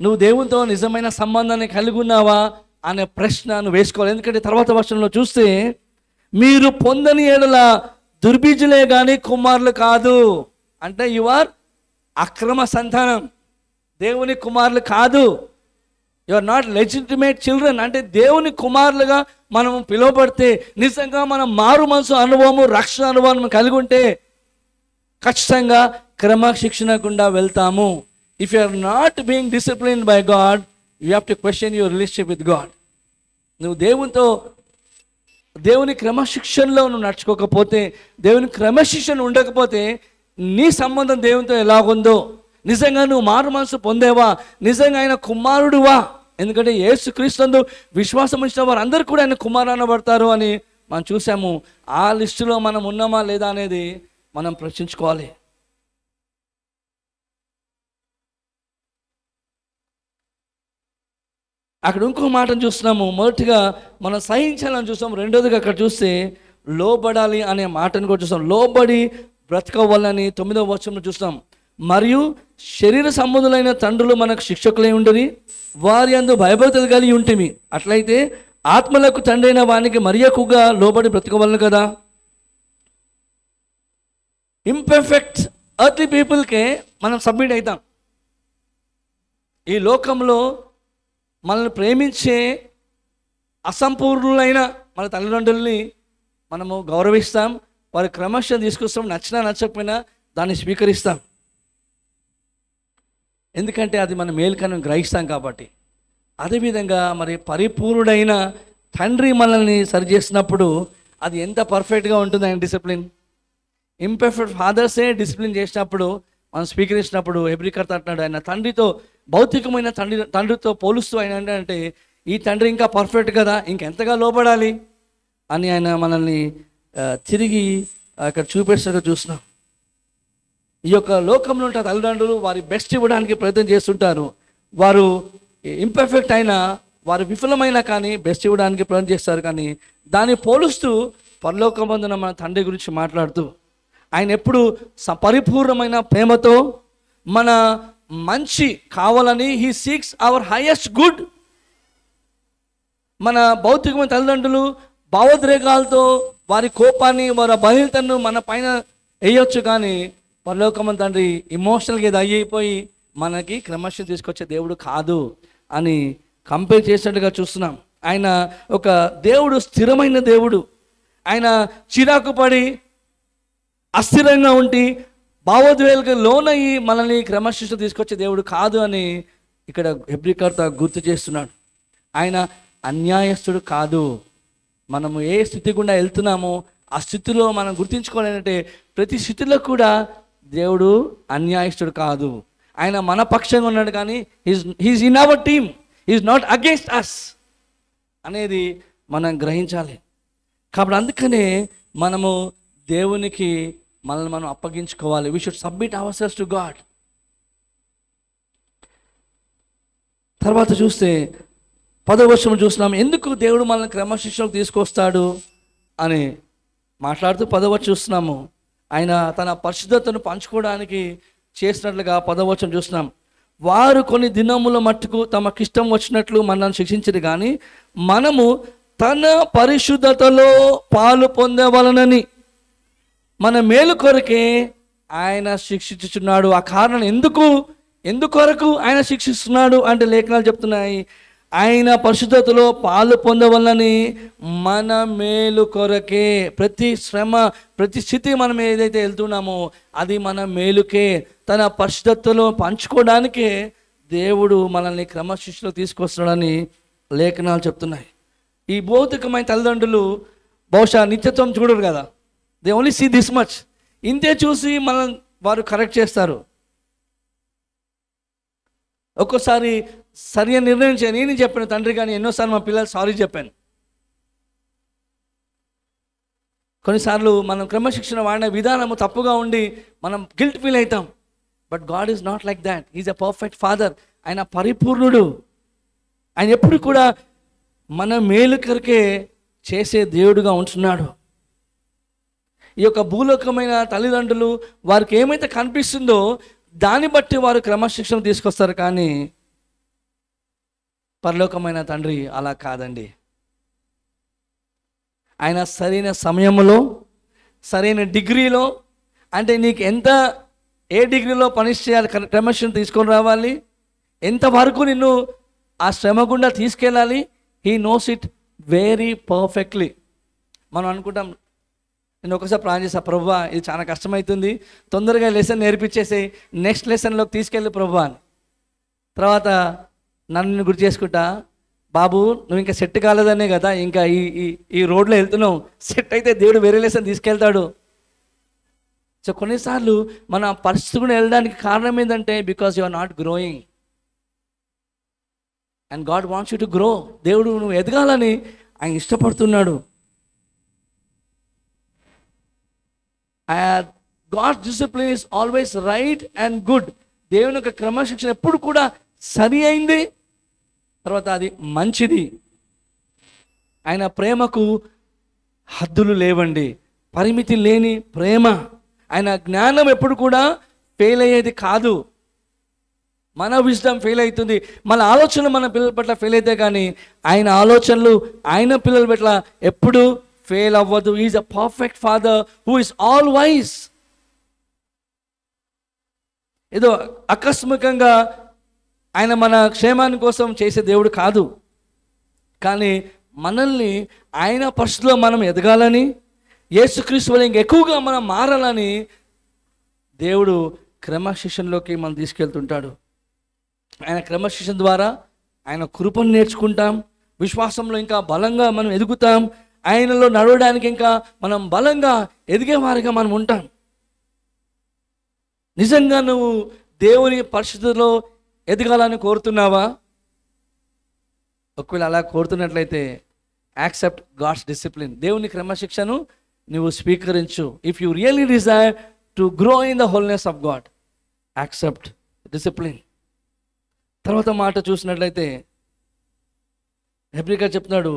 నువ్వు దేవునితో నిజమైన సంబంధాన్ని కలిగి ఉన్నావా అనే ప్రశ్న నువ్వు వేసుకోవాలి. ఎందుకంటే తర్వాత వర్షంలో చూస్తే మీరు పొందని ఎడల దుర్బీజులే కానీ కుమారులు కాదు. అంటే యు ఆర్ అక్రమ సంతానం, దేవుని కుమారులు కాదు. You are not legitimate children. అంటే దేవుని కుమారులుగా మనం పిలువబడితే, నిజంగా మనం మారు మనసు అనుభవము, రక్షణ అనుభవం కలిగి ఉంటే ఖచ్చితంగా క్రమశిక్షణ గుండా వెళ్తాము. If you are not being disciplined by God, you have to question your relationship with God. నువ్వు దేవుని క్రమశిక్షణలో నువ్వు నడుచుకోకపోతే, దేవుని క్రమశిక్షణ ఉండకపోతే నీ సంబంధం దేవునితో ఎలాగుందో, నిజంగా నువ్వు మారు మనసు పొందేవా, నిజంగా ఆయన కుమారుడువా? ఎందుకంటే యేసుక్రీస్తు విశ్వాసం ఉంచిన వారు అందరూ కూడా ఆయన కుమారుడు అనబడతారు అని మనం చూసాము. ఆ లిస్టులో మనం ఉన్నామా లేదా అనేది మనం ప్రశ్నించుకోవాలి. అక్కడ ఇంకో మాటను చూస్తున్నాము. మొదటిగా మనం సహించాలని చూస్తాం. రెండోదిగా అక్కడ చూస్తే లోబడాలి అనే మాటను కూడా చూస్తాం. లోబడి బ్రతకవాలని 9వ వచనంలో చూస్తాం. మరియు శరీర సంబంధులైన తండ్రులు మనకు శిక్షకులై ఉండరి, వారి యందు భయభక్తులు కలిగి ఉంటిమి. అట్లయితే ఆత్మలకు తండ్రి అయిన వానికి మరి ఎక్కువగా లోబడి బ్రతకవలను కదా. ఇంపర్ఫెక్ట్ ఎర్త్లీ పీపుల్కే మనం సబ్మిట్ అవుతాం. ఈ లోకంలో మనల్ని ప్రేమించే అసంపూర్ణులైన మన తల్లిదండ్రుల్ని మనము గౌరవిస్తాం, వారి క్రమశిక్షణ తీసుకొస్తాం, నచ్చినా నచ్చకపోయినా దాన్ని స్వీకరిస్తాం. ఎందుకంటే అది మన మేలుకను గ్రహిస్తాం కాబట్టి. అదేవిధంగా మరి పరిపూర్ణుడైన తండ్రి మనల్ని సరిచేసినప్పుడు అది ఎంత పర్ఫెక్ట్గా ఉంటుంది ఆయన డిసిప్లిన్. ఇంపర్ఫెక్ట్ ఫాదర్సే డిసిప్లిన్ చేసినప్పుడు మనం స్వీకరించినప్పుడు హెబ్రీకర్త అంటున్నాడు, ఆయన తండ్రితో భౌతికమైన తండ్రితో పోలుస్తూ ఆయన అంటే ఈ తండ్రి ఇంకా పర్ఫెక్ట్ కదా, ఇంకెంతగా లోపడాలి అని ఆయన మనల్ని తిరిగి అక్కడ చూపేసినట్టు చూస్తున్నాం. ఈ యొక్క లోకంలో ఉంటే తల్లిదండ్రులు వారి బెస్ట్ ఇవ్వడానికి ప్రయత్నం చేస్తుంటారు. వారు ఇంపర్ఫెక్ట్ అయినా, వారు విఫలమైనా కానీ బెస్ట్ ఇవ్వడానికి ప్రయత్నం చేస్తారు. కానీ దాన్ని పోలుస్తూ పరలోకమందున మన తండ్రి గురించి మాట్లాడుతూ ఆయన ఎప్పుడు పరిపూర్ణమైన ప్రేమతో మన మంచి కావాలని he seeks our highest good. మన భౌతికమైన తల్లిదండ్రులు భావోద్రేకాలతో వారి కోపాన్ని, వారి బహిర్తను మన పైన వేయొచ్చు, కానీ పరలోకమందు తండ్రి ఇమోషనల్గా ఇది అయిపోయి మనకి క్రమశిక్షణ తీసుకొచ్చే దేవుడు కాదు అని కంపేర్ చేసినట్టుగా చూస్తున్నాం. ఆయన ఒక దేవుడు, స్థిరమైన దేవుడు. ఆయన చిరాకు పడి అస్థిరంగా ఉండి భావోద్వేగాలకు లోనయ్యి మనల్ని క్రమశిక్షణ తీసుకొచ్చే దేవుడు కాదు అని ఇక్కడ హెబ్రీకర్త గుర్తు చేస్తున్నాడు. ఆయన అన్యాయస్తుడు కాదు. మనము ఏ స్థితి గుండా వెళ్తున్నామో ఆ స్థితిలో మనం గుర్తించుకోవాలంటే ప్రతి స్థితిలో కూడా దేవుడు అన్యాయస్తుడు కాదు. ఆయన మన పక్షంగా ఉన్నాడు, కానీ he's in our team, he's not against us అనేది మనం గ్రహించాలి. కాబట్టి అందుకనే మనము దేవునికి మనల్ని మనం అప్పగించుకోవాలి. We should submit ourselves to God. తర్వాత చూస్తే 10వ వచనం చూస్తున్నాం. ఎందుకు దేవుడు మనల్ని క్రమశిక్షణకు తీసుకొస్తాడు అని మాట్లాడుతూ 10వ వచనం చూస్తున్నాము. ఆయన తన పరిశుద్ధతను పంచుకోవడానికి చేసినట్లుగా 10వ వచనం చూస్తున్నాం. వారు కొన్ని దినముల మట్టుకు తమకిష్టం వచ్చినట్లు మనల్ని శిక్షించరు, కానీ మనము తన పరిశుద్ధతలో పాలు పొందవలనని మన మేలు కొరకే ఆయన శిక్షించుచున్నాడు. ఆ కారణం ఎందుకొరకు ఆయన శిక్షిస్తున్నాడు అంటే లేఖనాలు చెప్తున్నాయి, ఆయన పరిశుద్ధతలో పాలు పొందవలని మన మేలు కొరకే. ప్రతి శ్రమ, ప్రతి స్థితి మనం ఏదైతే వెళ్తున్నామో అది మన మేలుకే. తన పరిశుద్ధతలో పంచుకోవడానికే దేవుడు మనల్ని క్రమశిక్షణలో తీసుకొస్తున్నాడని లేఖనాలు చెప్తున్నాయి. ఈ భౌతికమైన తల్లిదండ్రులు బహుశా నిత్యత్వం చూడరు కదా, they only see this much. ఇంతే చూసి వారు కరెక్ట్ చేస్తారు. ఒక్కోసారి సరైన నిర్ణయం నేను చెప్పాను తండ్రి, కానీ ఎన్నోసార్లు మా పిల్లలు సారీ చెప్పాను. కొన్నిసార్లు మనం క్రమశిక్షణ వాడిన విధానము తప్పుగా ఉండి మనం గిల్ట్ ఫీల్ అవుతాం. But God is not like that. Is a perfect father. ఆయన పరిపూర్ణుడు. ఆయన ఎప్పుడు కూడా మన మేలు కొరకే చేసే దేవుడుగా ఉంటున్నాడు. ఈ యొక్క భూలోకమైన తల్లిదండ్రులు వారికి ఏమైతే కనిపిస్తుందో దాన్ని బట్టి వారు క్రమశిక్షణ తీసుకొస్తారు, కానీ పరలోకమైన తండ్రి అలా కాదండి. ఆయన సరైన సమయంలో, సరైన డిగ్రీలో, అంటే నీకు ఏ డిగ్రీలో పనిష్ చేయాలి, క్రమశిక్షణ తీసుకొని రావాలి, ఎంతవరకు నిన్ను ఆ శ్రమ గుండా తీసుకెళ్ళాలి, he knows it very perfectly. మనం అనుకుంటాం, నేను ఒకసారి ప్లాన్ చేసా, ప్రభువా ఇది చాలా కష్టమవుతుంది, తొందరగా లెసన్ నేర్పించేసి నెక్స్ట్ లెసన్లోకి తీసుకెళ్ళి ప్రభువా అని. తర్వాత నన్ను గుర్తు చేసుకుంటా, బాబు నువ్వు ఇంకా సెట్ కాలేదనే కదా ఇంకా ఈ రోడ్లో వెళ్తున్నావు, సెట్ అయితే దేవుడు వేరే లెసన్ తీసుకెళ్తాడు. సో కొన్నిసార్లు మన పరిస్థితి కూడా వెళ్ళడానికి కారణం ఏంటంటే because you are not growing and God wants you to grow. దేవుడు నువ్వు ఎదగాలని ఆయన ఇష్టపడుతున్నాడు. God's discipline is always right and good. దేవుని యొక్క క్రమశిక్షణ ఎప్పుడు కూడా సరి అయింది, తర్వాత అది మంచిది. ఆయన ప్రేమకు హద్దులు లేవండి, పరిమితి లేని ప్రేమ. ఆయన జ్ఞానం ఎప్పుడు కూడా ఫెయిల్ అయ్యేది కాదు. మన విజ్డమ్ ఫెయిల్ అవుతుంది, మన ఆలోచనలు మన పిల్లల పట్ల ఫెయిల్ అయితే, కానీ ఆయన ఆలోచనలు ఆయన పిల్లల పట్ల ఎప్పుడు ఫెయిల్ అవ్వదు. Is a perfect father who is always వైస్. ఏదో ఆకస్మికంగా ఆయన మన క్షేమాన్ని కోసం చేసే దేవుడు కాదు, కానీ మనల్ని ఆయన పరిస్థితిలో మనం ఎదగాలని, యేసుక్రీస్తు వల్ల ఇంకా ఎక్కువగా మనం మారాలని దేవుడు క్రమశిక్షణలోకి మనం తీసుకెళ్తుంటాడు. ఆయన క్రమశిక్షణ ద్వారా ఆయన కృపను నేర్చుకుంటాం, విశ్వాసంలో ఇంకా బలంగా మనం ఎదుగుతాం, ఆయనలో నడవడానికి ఇంకా మనం బలంగా ఎదిగేవారిగా మనం ఉంటాం. నిజంగా నువ్వు దేవుని పరిస్థితుల్లో ఎదగాలని కోరుతున్నావా? ఒకవేళ అలా కోరుతున్నట్లయితే యాక్సెప్ట్ గాడ్స్ డిసిప్లిన్. దేవుని క్రమశిక్షను నువ్వు స్వీకరించు. If you really desire to grow in the holiness of God, accept discipline. తర్వాత మాట చూసినట్లయితే హెబ్రీ గారు చెప్తున్నాడు,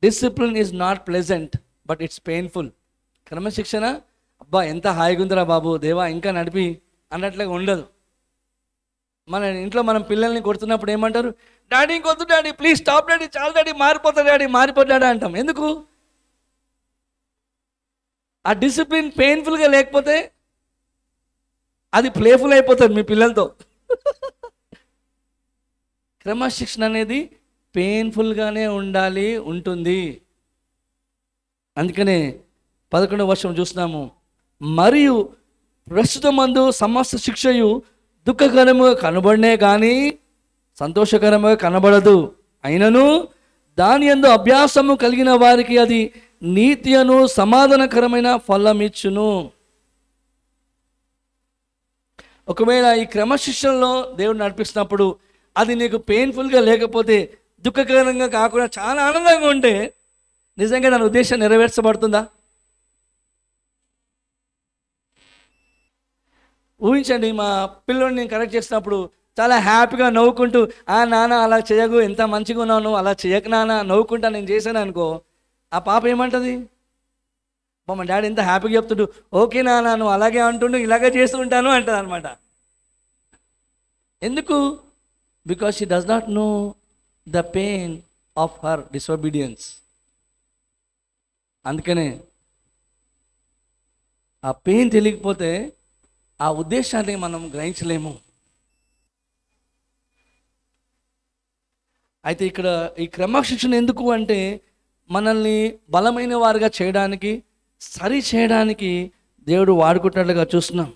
discipline is not pleasant but it's painful. క్రమశిక్షణ అబ్బా ఎంత హాయిగా ఉందిరా బాబు, దేవా ఇంకా నడిపి అన్నట్లుగా ఉండదు. మన ఇంట్లో మనం పిల్లల్ని కొడుతున్నప్పుడు ఏమంటారు, డాడీ ఇంకొద్దు డాడీ, ప్లీజ్ స్టాప్ డాడీ, చాలు డాడీ, మారిపోతాడా అంటాం. ఎందుకు? ఆ డిసిప్లిన్ పెయిన్ఫుల్గా లేకపోతే అది ప్లేఫుల్ అయిపోతుంది మీ పిల్లలతో. క్రమశిక్షణ అనేది పెయిన్ఫుల్గానే ఉంటుంది. అందుకనే 11వ వచనం చూస్తున్నాము, మరియు ప్రస్తుతమందు సమస్త శిక్షయు దుఃఖకరముగా కనబడినే కానీ సంతోషకరముగా కనబడదు. అయినను దాని యందు అభ్యాసము కలిగిన వారికి అది నీతియను సమాధానకరమైన ఫలమిచ్చును. ఒకవేళ ఈ క్రమశిక్షణలో దేవుడు నడిపిస్తున్నప్పుడు అది నీకు పెయిన్ఫుల్గా లేకపోతే, దుఃఖకరంగా కాకుండా చాలా ఆనందంగా ఉంటే నిజంగా దాని ఉద్దేశం నెరవేర్చబడుతుందా? ఊహించండి, మా పిల్లోడిని నేను కరెక్ట్ చేసినప్పుడు చాలా హ్యాపీగా నవ్వుకుంటూ, నాన్న అలా చేయకు, ఎంత మంచిగా ఉన్నావు, అలా చేయకు నాన్న, నవ్వుకుంటా నేను చేశాను అనుకో, ఆ పాప ఏమంటుంది, మా డాడీ ఎంత హ్యాపీగా చెప్తుండు, ఓకే నాన్న నువ్వు అలాగే అంటుండు, ఇలాగే చేస్తూ ఉంటాను అంటుంది అనమాట. ఎందుకు? Because she does not know the pain of her disobedience. అందుకనే ఆ పెయిన్ తెలియకపోతే ఆ ఉద్దేశాన్ని మనం గ్రహించలేము. అయితే ఇక్కడ ఈ క్రమశిక్షణ ఎందుకు అంటే మనల్ని బలమైన వారుగా చేయడానికి, సరి చేయడానికి దేవుడు వాడుకుంటున్నట్లుగా చూస్తున్నాం.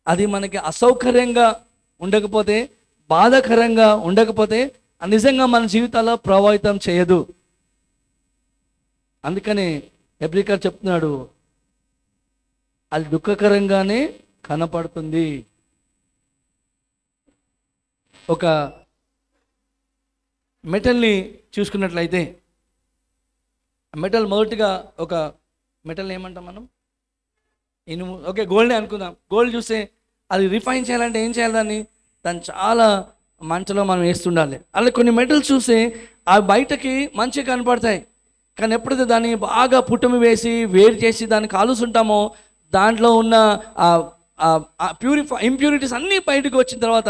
అది మనకి అసౌకర్యంగా ఉండకపోతే, బాధాకరంగా ఉండకపోతే నిజంగా మన జీవితాల్లో ప్రభావితం చేయదు. అందుకని హెబ్రీకర్ చెప్తున్నాడు, అది దుఃఖకరంగానే కనపడుతుంది. ఒక మెటల్ని చూసుకున్నట్లయితే, మెటల్ మొదటిగా ఒక మెటల్ ఏమంటాం మనం, ఇనుము, ఓకే గోల్డ్ని అనుకుందాం. గోల్డ్ చూస్తే అది రిఫైన్ చేయాలంటే ఏం చేయాలి, దాన్ని చాలా మంటలో మనం వేస్తుండాలి. అలా కొన్ని మెటల్స్ చూస్తే అవి బయటకి మంచిగా కనపడతాయి, కానీ ఎప్పుడైతే దాన్ని బాగా పుట్టమి వేసి వేడి చేసి దాన్ని కాలుస్తుంటామో దాంట్లో ఉన్న ఇంప్యూరిటీస్ అన్నీ బయటకు వచ్చిన తర్వాత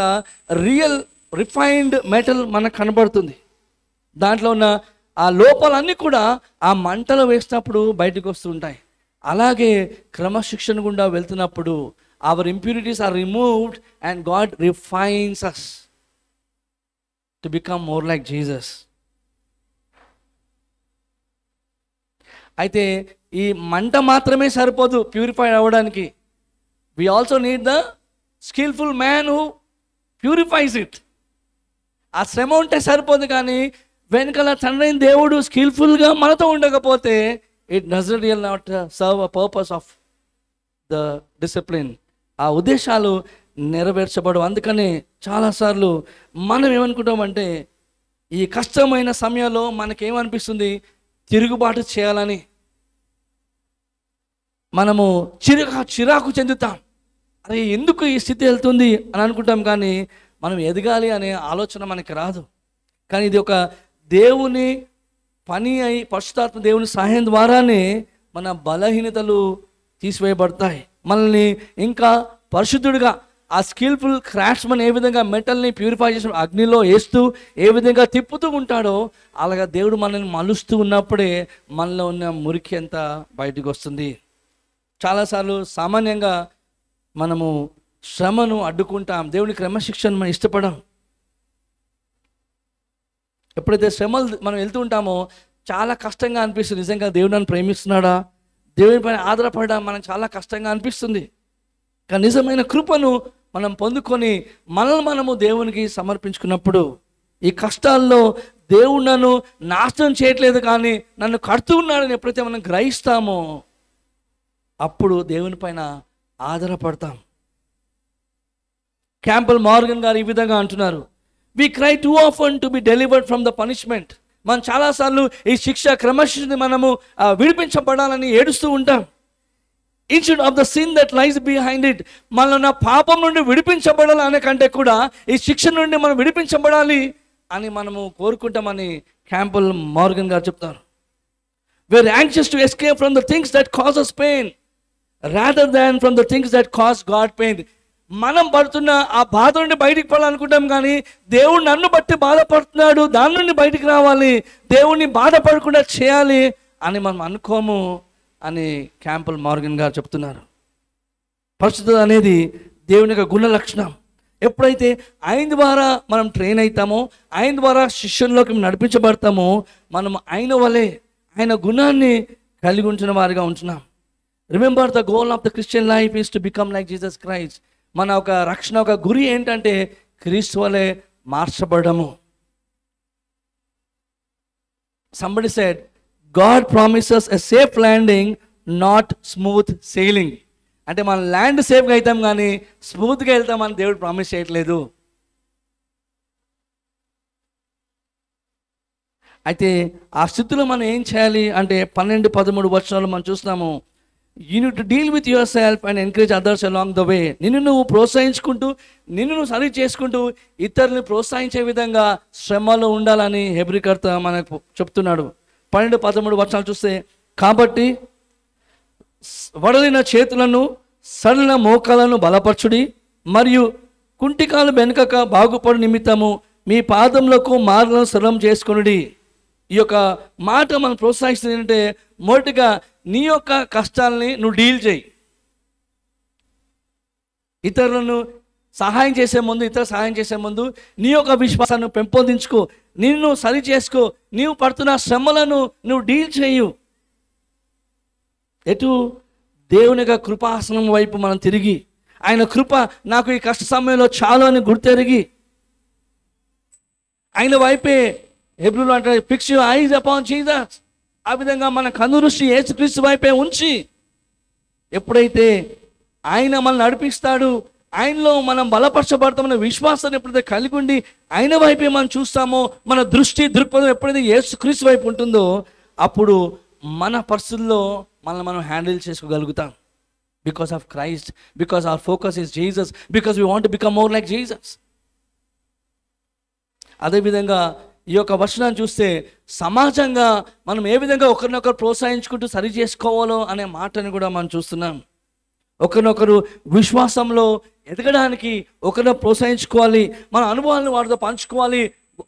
రియల్ రిఫైన్డ్ మెటల్ మనకు కనబడుతుంది. దాంట్లో ఉన్న ఆ లోపాలన్నీ కూడా ఆ మంటలో వేసినప్పుడు బయటకు వస్తూ ఉంటాయి. అలాగే క్రమశిక్షణ గుండా వెళ్తున్నప్పుడు our impurities are removed and God refines us to become more like Jesus. అయితే ఈ మంట మాత్రమే సరిపోదు ప్యూరిఫై అవ్వడానికి. We also need the skilful man who purifies it. ఆ శ్రమ ఉంటే సరిపోదు, కానీ వెనకాల తండ్రి దేవుడు స్కిల్ఫుల్గా మనతో ఉండకపోతే it doesn't real not serve a purpose of the discipline. ఆ ఉద్దేశాలు నెరవేర్చబడవు. అందుకని చాలాసార్లు మనం ఏమనుకుంటామంటే ఈ కష్టమైన సమయంలో మనకేమనిపిస్తుంది, తిరుగుబాటు చేయాలని మనము చిరాకు చెందుతాం. అరే ఎందుకు ఈ స్థితి వెళ్తుంది అని అనుకుంటాం, కానీ మనం ఎదగాలి అనే ఆలోచన మనకి రాదు. కానీ ఇది ఒక దేవుని పని అయి పరిశుద్ధాత్మ దేవుని సహాయం ద్వారానే మన బలహీనతలు తీసివేయబడతాయి. మనల్ని ఇంకా పరిశుద్ధుడిగా, ఆ స్కిల్ఫుల్ క్రాఫ్ట్స్మన్ ఏ విధంగా మెటల్ని ప్యూరిఫై చేసి అగ్నిలో వేస్తూ ఏ విధంగా తిప్పుతూ ఉంటాడో అలాగా దేవుడు మనల్ని మలుస్తూ ఉన్నప్పుడే మనలో ఉన్న మురికి అంతా బయటకు వస్తుంది. చాలాసార్లు సామాన్యంగా మనము శ్రమను అడ్డుకుంటాం, దేవుని క్రమశిక్షణ మనం ఇష్టపడం. ఎప్పుడైతే శ్రమలు మనం వెళ్తూ ఉంటామో చాలా కష్టంగా అనిపిస్తుంది. నిజంగా దేవుడు నన్ను ప్రేమిస్తున్నాడా, దేవుని పైన ఆధారపడడం మనకు చాలా కష్టంగా అనిపిస్తుంది. కానీ నిజమైన కృపను మనం పొందుకొని మనల్ని మనము దేవునికి సమర్పించుకున్నప్పుడు ఈ కష్టాల్లో దేవుడు నన్ను నాశనం చేయట్లేదు కానీ నన్ను కడుతూ ఉన్నాడని ఎప్పుడైతే మనం గ్రహిస్తామో అప్పుడు దేవుని పైన ఆధారపడతాం. క్యాంపల్ మార్గన్ గారు ఈ విధంగా అంటున్నారు, we cry too often to be delivered from the punishment. మనం చాలాసార్లు ఈ శిక్ష క్రమశిక్షణ మనము విడిపించబడాలని ఏడుస్తూ ఉంటాం. Instead of the sin that lies behind it, మనల్ని పాపం నుండి విడిపించబడాలి అనే కంటే కూడా ఈ శిక్ష నుండి మనం విడిపించబడాలి అని మనము కోరుకుంటామని క్యాంపల్ మార్గన్ గారు చెప్తారు. We're anxious to escape from the things that cause us pain rather than from the things that cause God pain. మనం పడుతున్న ఆ బాధ నుండి బయటికి పడాలనుకుంటాం, కానీ దేవుడు నన్ను బట్టి బాధపడుతున్నాడు, దాని నుండి బయటికి రావాలి, దేవుడిని బాధపడకుండా చేయాలి అని మనం అనుకోము అని క్యాంపల్ మార్గన్ గారు చెప్తున్నారు. పరిశుద్ధత అనేది దేవుని యొక్క గుణ లక్షణం. ఎప్పుడైతే ఆయన ద్వారా మనం ట్రైన్ అవుతామో, ఆయన ద్వారా శిష్యుల్లోకి నడిపించబడతామో, మనం ఆయన వలె ఆయన గుణాన్ని కలిగి ఉంచిన వారిగా ఉంటున్నాం. Remember the goal of the Christian life is to become like Jesus Christ. మన ఒక రక్షణ ఒక గురి ఏంటంటే క్రీస్తు వలె మార్చబడము. Somebody said, God promises a safe landing, not smooth sailing. అంటే మనం ల్యాండ్ సేఫ్గా అవుతాం కానీ స్మూత్గా వెళ్తామని దేవుడు ప్రామిస్ చేయట్లేదు. అయితే ఆ స్థితిలో మనం ఏం చేయాలి అంటే 12-13 వచనాలు మనం చూస్తున్నాము. You need to deal with yourself and encourage others along the way. నిన్ను నువ్వు ప్రోత్సహించుకుంటూ, నిన్ను నువ్వు సరి చేసుకుంటూ ఇతరులను ప్రోత్సహించే విధంగా శ్రమలో ఉండాలని హెబ్రీకర్త మనకు చెప్తున్నాడు. 12-13 వచనాలు చూస్తే, కాబట్టి వడలిన చేతులను సడలిన మోకాలను బలపరచుడి, మరియు కుంటికాలు వెనుకక బాగుపడు నిమిత్తము మీ పాదములకు మార్గలను సరళం చేసుకొనుడి. ఈ యొక్క మాట మనం ప్రోత్సహిస్తుంది ఏంటంటే, మొదటిగా నీ యొక్క కష్టాలని నువ్వు డీల్ చేయి. ఇతరులను సహాయం చేసే ముందు, సహాయం చేసే ముందు నీ యొక్క విశ్వాసాన్ని పెంపొందించుకో, నిన్ను సరి చేసుకో, నీవు పడుతున్న శ్రమలను నువ్వు డీల్ చేయు. ఎటు? దేవుని యొక్క కృపాసనం వైపు మనం తిరిగి, ఆయన కృప నాకు ఈ కష్ట సమయంలో చాలు అని గుర్తెరిగి ఆయన వైపే, హెబ్రీలో అంటే fix your eyes upon Jesus, ఆ విధంగా మన కనుదృష్టి యేసుక్రీస్తు వైపే ఉంచి, ఎప్పుడైతే ఆయన మనల్ని నడిపిస్తాడు, ఆయనలో మనం బలపరచబడతామన్న విశ్వాసాన్ని ఎప్పుడైతే కలిగి ఉండి ఆయన వైపే మనం చూస్తామో, మన దృక్పథం ఎప్పుడైతే యేసుక్రీస్తు వైపు ఉంటుందో, అప్పుడు మన పరిస్థితుల్లో మనం హ్యాండిల్ చేసుకోగలుగుతాం. Because of Christ, because our focus is Jesus, because we want to become more like Jesus. అదేవిధంగా ఈ యొక్క వచనాన్ని చూస్తే సమాజంగా మనం ఏ విధంగా ఒకరినొకరు ప్రోత్సహించుకుంటూ సరి చేసుకోవాలో అనే మాటను కూడా మనం చూస్తున్నాం. ఒకరినొకరు విశ్వాసంలో ఎదగడానికి ఒకరిని ప్రోత్సహించుకోవాలి, మన అనుభవాలను వారితో పంచుకోవాలి,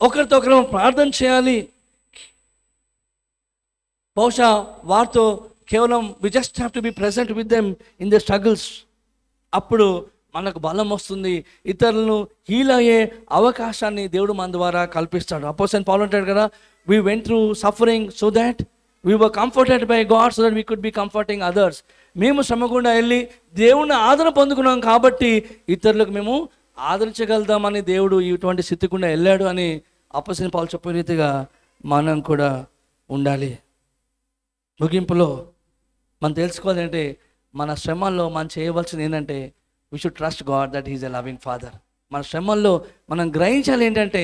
ఒకరితో ఒకరు ప్రార్థన చేయాలి. బహుశా వారితో కేవలం we just have to be present with them in the struggles. అప్పుడు మనకు బలం వస్తుంది, ఇతరులను హీల్ అయ్యే అవకాశాన్ని దేవుడు మన ద్వారా కల్పిస్తాడు. అపోస్తలుడైన పౌలు అంటాడు కదా, we went through suffering so that we were comforted by God so that we could be comforting others. మేము శ్రమ గుండా వెళ్ళి దేవుని ఆదరణ పొందుకున్నాం కాబట్టి ఇతరులకు మేము ఆదరించగలుగుతామని దేవుడు ఇటువంటి స్థితి గుండా వెళ్ళాడు అని అపోస్తలుడైన పౌలు చెప్పే రీతిగా మనం కూడా ఉండాలి. ముగింపులో మనం తెలుసుకోవాలంటే, మన శ్రమల్లో మనం చేయవలసింది ఏంటంటే, we should trust God that he's a loving father. మన శ్రమల్లో మనం గ్రహించాలి ఏంటంటే,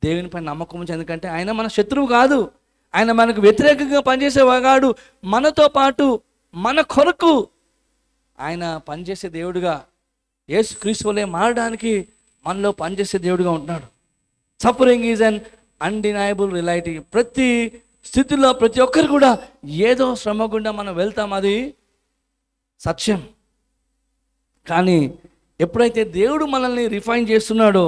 దేవునిపై నమ్మకం ఉంచి. ఎందుకంటే ఆయన మన శత్రువు కాదు, ఆయన మనకు వ్యతిరేకంగా పనిచేసేవాగాడు. మనతో పాటు మన కొరకు ఆయన పనిచేసే దేవుడుగా, యేసుక్రీస్తు వలె మారడానికి మనలో పనిచేసే దేవుడుగా ఉంటున్నాడు. Suffering is an undeniable reality. ప్రతి స్థితిలో ప్రతి ఒక్కరు కూడా ఏదో శ్రమ గుండా మనం వెళ్తాం, అది సత్యం. కానీ ఎప్పుడైతే దేవుడు మనల్ని రిఫైన్ చేస్తున్నాడో,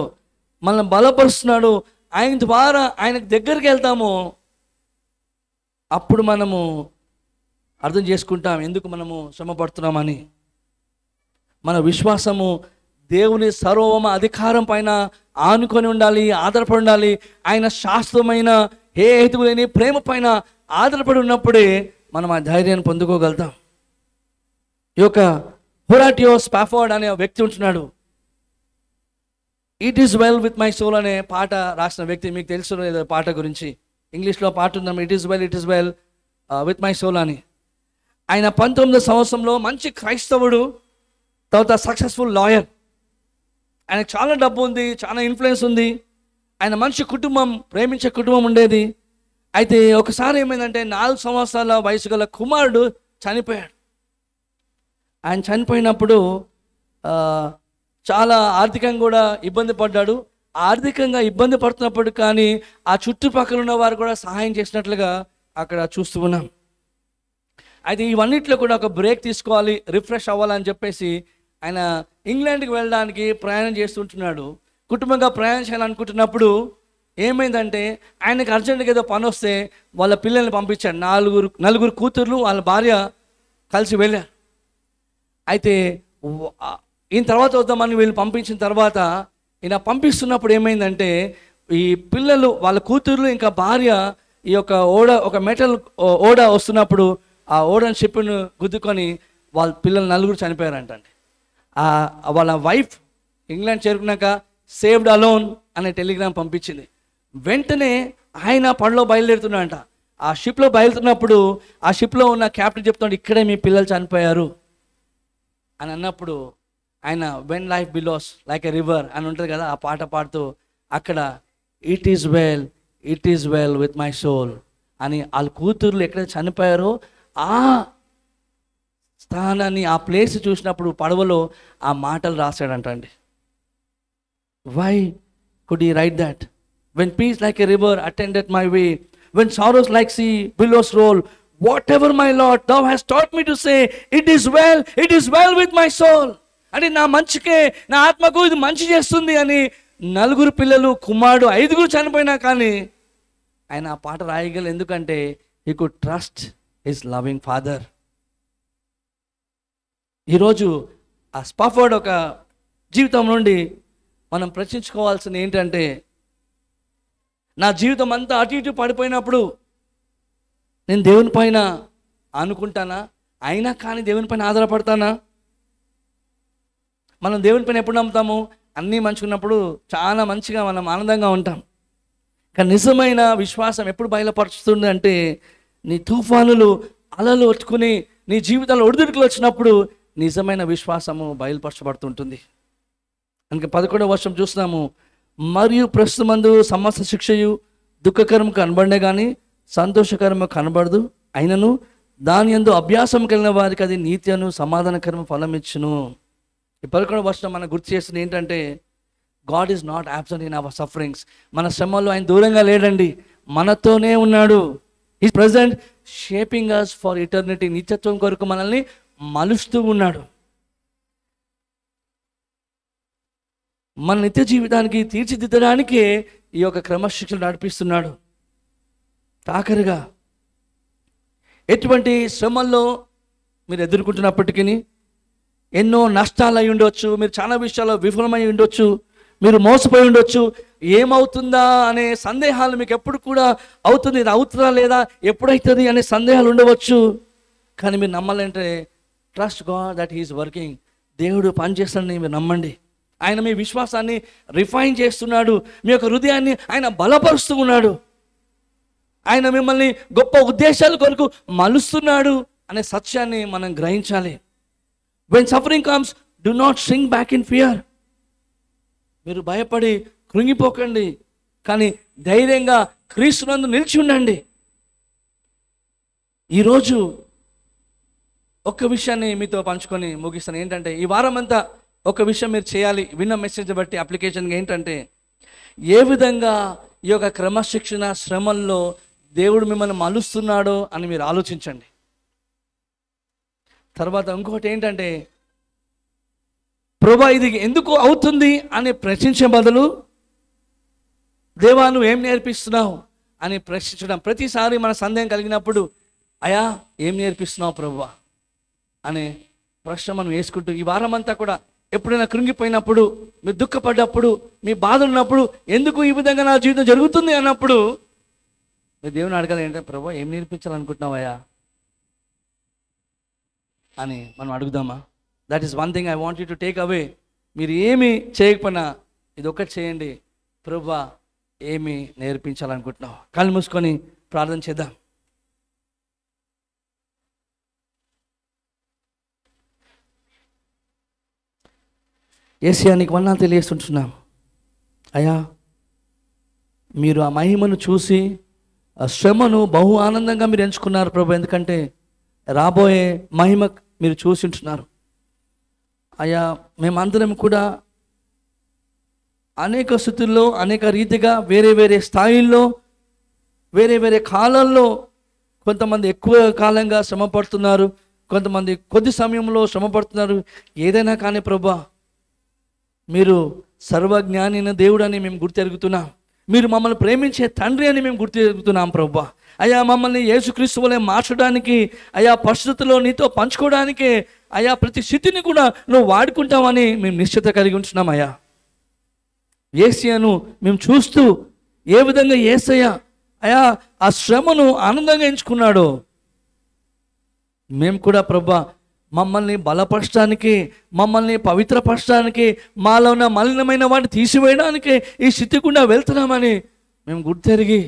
మనల్ని బలపరుస్తున్నాడో, ఆయన ద్వారా ఆయనకు దగ్గరికి వెళ్తామో, అప్పుడు మనము అర్థం చేసుకుంటాం ఎందుకు మనము శ్రమ పడుతున్నామని. మన విశ్వాసము దేవుని సర్వమ అధికారం పైన ఆనుకొని ఉండాలి, ఆధారపడి ఉండాలి. ఆయన శాశ్వతమైన ఏ హేతువు లేని ప్రేమ పైన ఆధారపడి ఉన్నప్పుడే మనం ఆ ధైర్యాన్ని పొందుకోగలుగుతాం. ఈ యొక్క హొరాటియో స్పాఫోర్డ్ అనే వ్యక్తి ఉంటున్నాడు. It is well with my soul అనే పాట రాసిన వ్యక్తి. మీకు తెలుసు లేదా పాట గురించి? ఇంగ్లీష్లో పాట ఉందాం, it is well with my soul అని. ఆయన 19వ సంవత్సరంలో మంచి క్రైస్తవుడు, తర్వాత సక్సెస్ఫుల్ లాయర్. ఆయనకు చాలా డబ్బు ఉంది, చాలా ఇన్ఫ్లుయెన్స్ ఉంది, ఆయన మంచి కుటుంబం, ప్రేమించే కుటుంబం ఉండేది. అయితే ఒకసారి ఏమైందంటే 4 సంవత్సరాల వయసు గల కుమారుడు చనిపోయాడు. ఆయన చనిపోయినప్పుడు చాలా ఆర్థికంగా కూడా ఇబ్బంది పడ్డాడు. ఆర్థికంగా ఇబ్బంది పడుతున్నప్పుడు కానీ ఆ చుట్టుపక్కల ఉన్న వారు కూడా సహాయం చేసినట్లుగా అక్కడ చూస్తూ ఉన్నాం. అయితే ఇవన్నిట్లో కూడా ఒక బ్రేక్ తీసుకోవాలి, రిఫ్రెష్ అవ్వాలని చెప్పేసి ఆయన ఇంగ్లాండ్కి వెళ్ళడానికి ప్రయాణం చేస్తుంటున్నాడు. కుటుంబంగా ప్రయాణం చేయాలనుకుంటున్నప్పుడు ఏమైందంటే, ఆయనకు అర్జెంట్గా ఏదో పని వస్తే వాళ్ళ పిల్లల్ని పంపించాడు. నలుగురు కూతుర్లు వాళ్ళ భార్య కలిసి వెళ్ళారు. అయితే ఈయన తర్వాత వద్దామని వీళ్ళు పంపించిన తర్వాత, ఈయన పంపిస్తున్నప్పుడు ఏమైందంటే, ఈ పిల్లలు వాళ్ళ కూతుర్లు ఇంకా భార్య ఈ యొక్క ఒక మెటల్ ఓడ వస్తున్నప్పుడు ఆ ఓడని షిప్ను గుద్దుకొని వాళ్ళ పిల్లలు 9 చనిపోయారంటండి. వాళ్ళ వైఫ్ ఇంగ్లాండ్ చేరుకున్నాక సేవ్డ్ అలోన్ అనే టెలిగ్రామ్ పంపించింది. వెంటనే ఆయన పనిలో బయలుదేరుతున్నాడంట. ఆ షిప్లో బయలుదేరినప్పుడు ఆ షిప్లో ఉన్న క్యాప్టెన్ చెప్తున్నాడు, ఇక్కడే మీ పిల్లలు చనిపోయారు అని అన్నప్పుడు ఆయన when life billows like a river అని ఉంటుంది కదా, ఆ పాట పాడుతూ అక్కడ it is well with my soul అని వాళ్ళ కూతుర్లు ఎక్కడైతే చనిపోయారో ఆ స్థానాన్ని, ఆ ప్లేస్ చూసినప్పుడు పడవలో ఆ మాటలు రాశాడంటండి. Why could he write that? When peace like a river attended my way, when sorrows like sea billows roll, whatever my Lord thou hast taught me to say, it is well with my soul. అంటే నా మంచికే, నా ఆత్మకు ఇది మంచి చేస్తుంది అని 9 పిల్లలు, కుమారుడు 5 చనిపోయినా కానీ ఆయన ఆ పాట రాయగలరు. ఎందుకంటే he could trust his loving father. ఈరోజు ఆ స్పాఫర్డ్ ఒక జీవితం నుండి మనం ప్రశ్నించుకోవాల్సింది ఏంటంటే, నా జీవితం అంతా అటు ఇటు పడిపోయినప్పుడు నేను దేవుని పైన అనుకుంటానా? అయినా కానీ దేవుని పైన ఆధారపడతానా? మనం దేవుని పైన ఎప్పుడు నమ్ముతాము? అన్నీ మంచిగా ఉన్నప్పుడు చాలా మంచిగా మనం ఆనందంగా ఉంటాం. కానీ నిజమైన విశ్వాసం ఎప్పుడు బయలుపరుస్తుంది అంటే, నీ తుఫానులు అలలు వచ్చుకుని నీ జీవితంలో ఒడిదుడుకులు వచ్చినప్పుడు నిజమైన విశ్వాసము బయలుపరచబడుతుంటుంది. అందుకే 11వ వర్షం చూస్తున్నాము, మరియు ప్రస్తుతమందు సమస్త శిక్షయు దుఃఖకరము కనబడే కానీ సంతోషకరము కనబడదు, అయినను దాని యందు అభ్యాసం కలిగిన వారికి అది నీతిను సమాధానకరము ఫలం ఇచ్చును. ఈ 11వ వర్షం మనకు గుర్తు చేస్తుంది ఏంటంటే, God is not absent in our sufferings. మన శ్రమల్లో ఆయన దూరంగా లేడండి, మనతోనే ఉన్నాడు. Is present shaping us for eternity. నిత్యత్వం కొరకు మనల్ని మలుస్తూ ఉన్నాడు. మన నిత్య జీవితానికి తీర్చిదిద్దడానికే ఈ యొక్క క్రమశిక్షణ నడిపిస్తున్నాడు. ఆఖరిగా ఎటువంటి శ్రమల్లో మీరు ఎదుర్కొంటున్నప్పటికీ, ఎన్నో నష్టాలు అయి ఉండొచ్చు, మీరు చాలా విషయాల్లో విఫలమై ఉండొచ్చు, మీరు మోసపోయి ఉండొచ్చు, ఏమవుతుందా అనే సందేహాలు మీకు ఎప్పుడు కూడా అవుతుంది, ఇది అవుతుందా లేదా, ఎప్పుడైతుంది అనే సందేహాలు ఉండవచ్చు. కానీ మీరు నమ్మాలంటే trust God that he is working. దేవుడు పనిచేస్తాడని మీరు నమ్మండి. ఆయన మీ విశ్వాసాన్ని రిఫైన్ చేస్తున్నాడు, మీ యొక్క హృదయాన్ని ఆయన బలపరుస్తూ ఉన్నాడు, ఆయన మిమ్మల్ని గొప్ప ఉద్దేశాల కొరకు మలుస్తున్నాడు అనే సత్యాన్ని మనం గ్రహించాలి. When suffering comes, do not sink back in fear. మీరు భయపడి కృంగిపోకండి, కానీ ధైర్యంగా క్రీస్తునందు నిలిచి ఉండండి. ఈరోజు ఒక్క విషయాన్ని మీతో పంచుకొని ముగిస్తాను. ఏంటంటే, ఈ వారం అంతా ఒక విషయం మీరు చేయాలి. విన్న మెసేజ్ బట్టి అప్లికేషన్గా ఏంటంటే, ఏ విధంగా ఈ యొక్క క్రమశిక్షణ శ్రమల్లో దేవుడు మిమ్మల్ని మలుస్తున్నాడో అని మీరు ఆలోచించండి. తర్వాత ఇంకొకటి ఏంటంటే, ప్రభా ఇది ఎందుకు అవుతుంది అని ప్రశ్నించే బదులు, దేవా నువ్వు ఏం నేర్పిస్తున్నావు అని ప్రశ్నించడం. ప్రతిసారి మన సందేహం కలిగినప్పుడు, అయా ఏం నేర్పిస్తున్నావు ప్రభువా అనే ప్రశ్న మనం వేసుకుంటూ, ఈ వారం అంతా కూడా ఎప్పుడైనా కృంగిపోయినప్పుడు, మీరు దుఃఖపడ్డప్పుడు, మీ బాధ ఉన్నప్పుడు, ఎందుకు ఈ విధంగా నా జీవితం జరుగుతుంది అన్నప్పుడు మీరు దేవుని అడగాలి, ఏంటంటే ప్రభువా ఏం నేర్పించాలనుకుంటున్నావయ్యా అని మనం అడుగుదామా? That is one thing I want you to take away. మీరు ఏమి చేయకపోయినా ఇది ఒకటి చేయండి, ప్రభువా ఏమి నేర్పించాలనుకుంటున్నావు. కళ్ళు మూసుకొని ప్రార్థన చేద్దాం. యేసయ్యా నీకు వందనాలు తెలియజేస్తుంటున్నాం. అయ్యా మీరు ఆ మహిమను చూసి ఆ శ్రమను బహు ఆనందంగా మీరు ఎంచుకున్నారు ప్రభు. ఎందుకంటే రాబోయే మహిమ మీరు చూసి ఉంటున్నారు. అయ్యా మేమందరం కూడా అనేక స్థితుల్లో, అనేక రీతిగా, వేరే వేరే స్థాయిల్లో, వేరే వేరే కాలాల్లో, కొంతమంది ఎక్కువ కాలంగా శ్రమ పడుతున్నారు, కొంతమంది కొద్ది సమయంలో శ్రమ పడుతున్నారు. ఏదైనా కానీ ప్రభువా మీరు సర్వజ్ఞాని అయిన దేవుడు అని మేము గుర్తెరుగుతున్నాం. మీరు మమ్మల్ని ప్రేమించే తండ్రి అని మేము గుర్తెరుగుతున్నాం ప్రభువా. అయ్యా మమ్మల్ని యేసుక్రీస్తు వలె మార్చడానికి, అయా పరిస్థితుల్లో నీతో పంచుకోవడానికే అయా ప్రతి స్థితిని కూడా నువ్వు వాడుకుంటామని మేము నిశ్చిత కలిగి ఉంటున్నాం. అయ్యా యేసయ్యను మేము చూస్తూ ఏ విధంగా యేసయ్య అయా ఆ శ్రమను ఆనందంగా ఎంచుకున్నాడో, మేము కూడా ప్రభువా మమ్మల్ని బలపరచడానికి, మమ్మల్ని పవిత్రపరచడానికి, మాలో ఉన్న మలినమైన వాటిని తీసివేయడానికి ఈ స్థితి గుండా వెళ్తున్నామని మేము గుర్తెరిగి,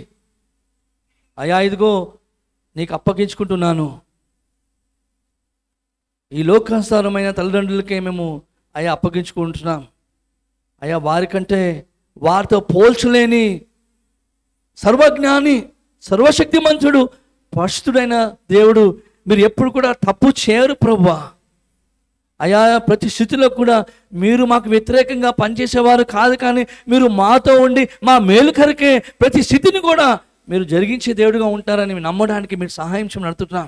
అయా ఇదిగో నీకు అప్పగించుకుంటున్నాను. ఈ లోకానుసారమైన తల్లిదండ్రులకే మేము అయా అప్పగించుకుంటున్నాం. అయా వారికంటే, వారితో పోల్చలేని సర్వజ్ఞాని, సర్వశక్తిమంతుడు, పరిశుద్ధుడైన దేవుడు మీరు ఎప్పుడు కూడా తప్పు చేయరు ప్రభువా. అయా ప్రతి స్థితిలో కూడా మీరు మాకు వ్యతిరేకంగా పనిచేసేవారు కాదు, కానీ మీరు మాతో ఉండి మా మేలు కరికే ప్రతి స్థితిని కూడా మీరు జరిగించే దేవుడిగా ఉంటారని నమ్మడానికి మీరు సహాయం చేయమని అడుగుతున్నాం.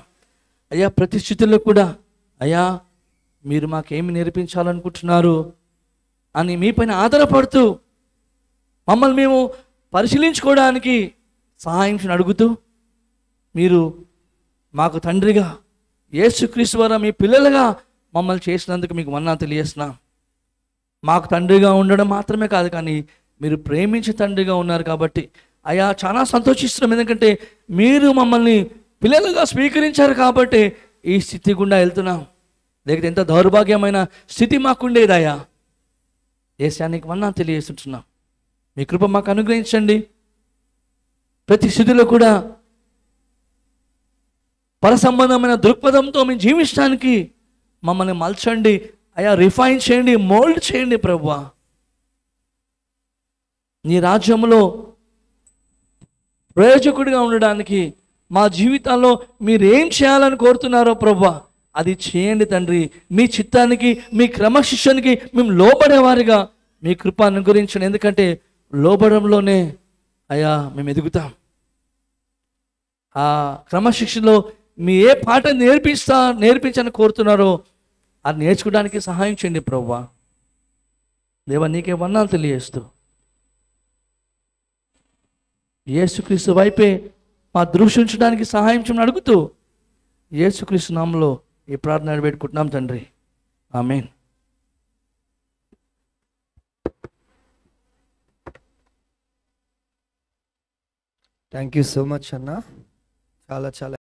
అయ్యా ప్రతి స్థితిలో కూడా అయ్యా మీరు మాకేమి నేర్పించాలనుకుంటున్నారు అని మీ పైన ఆధారపడుతూ మమ్మల్ని మేము పరిశీలించుకోవడానికి సహాయం చేయమని అడుగుతూ, మీరు మాకు తండ్రిగా, యేసుక్రీస్తు ద్వారా మీ పిల్లలుగా మమ్మల్ని చేసినందుకు మీకు వందనాలు తెలియజేస్తున్నాం. మాకు తండ్రిగా ఉండడం మాత్రమే కాదు, కానీ మీరు ప్రేమించే తండ్రిగా ఉన్నారు కాబట్టి అయ్యా చాలా సంతోషిస్తున్నాం. ఎందుకంటే మీరు మమ్మల్ని పిల్లలుగా స్వీకరించారు కాబట్టి ఈ స్థితి గుండా వెళ్తున్నాం. లేకపోతే ఎంత దౌర్భాగ్యమైన స్థితి మాకుండేదయ్యా. ఏసానికి వందనాలు తెలియజేస్తున్నాం. మీ కృప మాకు అనుగ్రహించండి. ప్రతి స్థితిలో కూడా పరసంబంధమైన దృక్పథంతో మేము జీవించడానికి మమ్మల్ని మలచండి అయ్యా, రిఫైన్ చేయండి, మోల్డ్ చేయండి ప్రభువా. నీ రాజ్యంలో ప్రయోజకుడిగా ఉండడానికి మా జీవితాల్లో మీరు ఏం చేయాలని కోరుతున్నారో ప్రభువా అది చేయండి తండ్రి. మీ చిత్తానికి, మీ క్రమశిక్షణకి మేము లోబడేవారిగా మీ కృప అనుగ్రహించండి. ఎందుకంటే లోబడంలోనే అయ్యా మేము ఎదుగుతాం. ఆ క్రమశిక్షణలో మీ ఏ పాట నేర్పించని కోరుతున్నారో అది నేర్చుకోవడానికి సహాయం చేయండి ప్రభువా. దేవా నీకే వందనాలు తెలియజేస్తూ యేసుక్రీస్తు వైపే మా దృష్టి ఉంచడానికి సహాయం చేయమని అడుగుతూ యేసుక్రీస్తు నామములో ఈ ప్రార్థన పెట్టుకుంటున్నాం తండ్రి. ఆమేన్. థ్యాంక్ యూ సో మచ్ అన్న. చాలా చాలా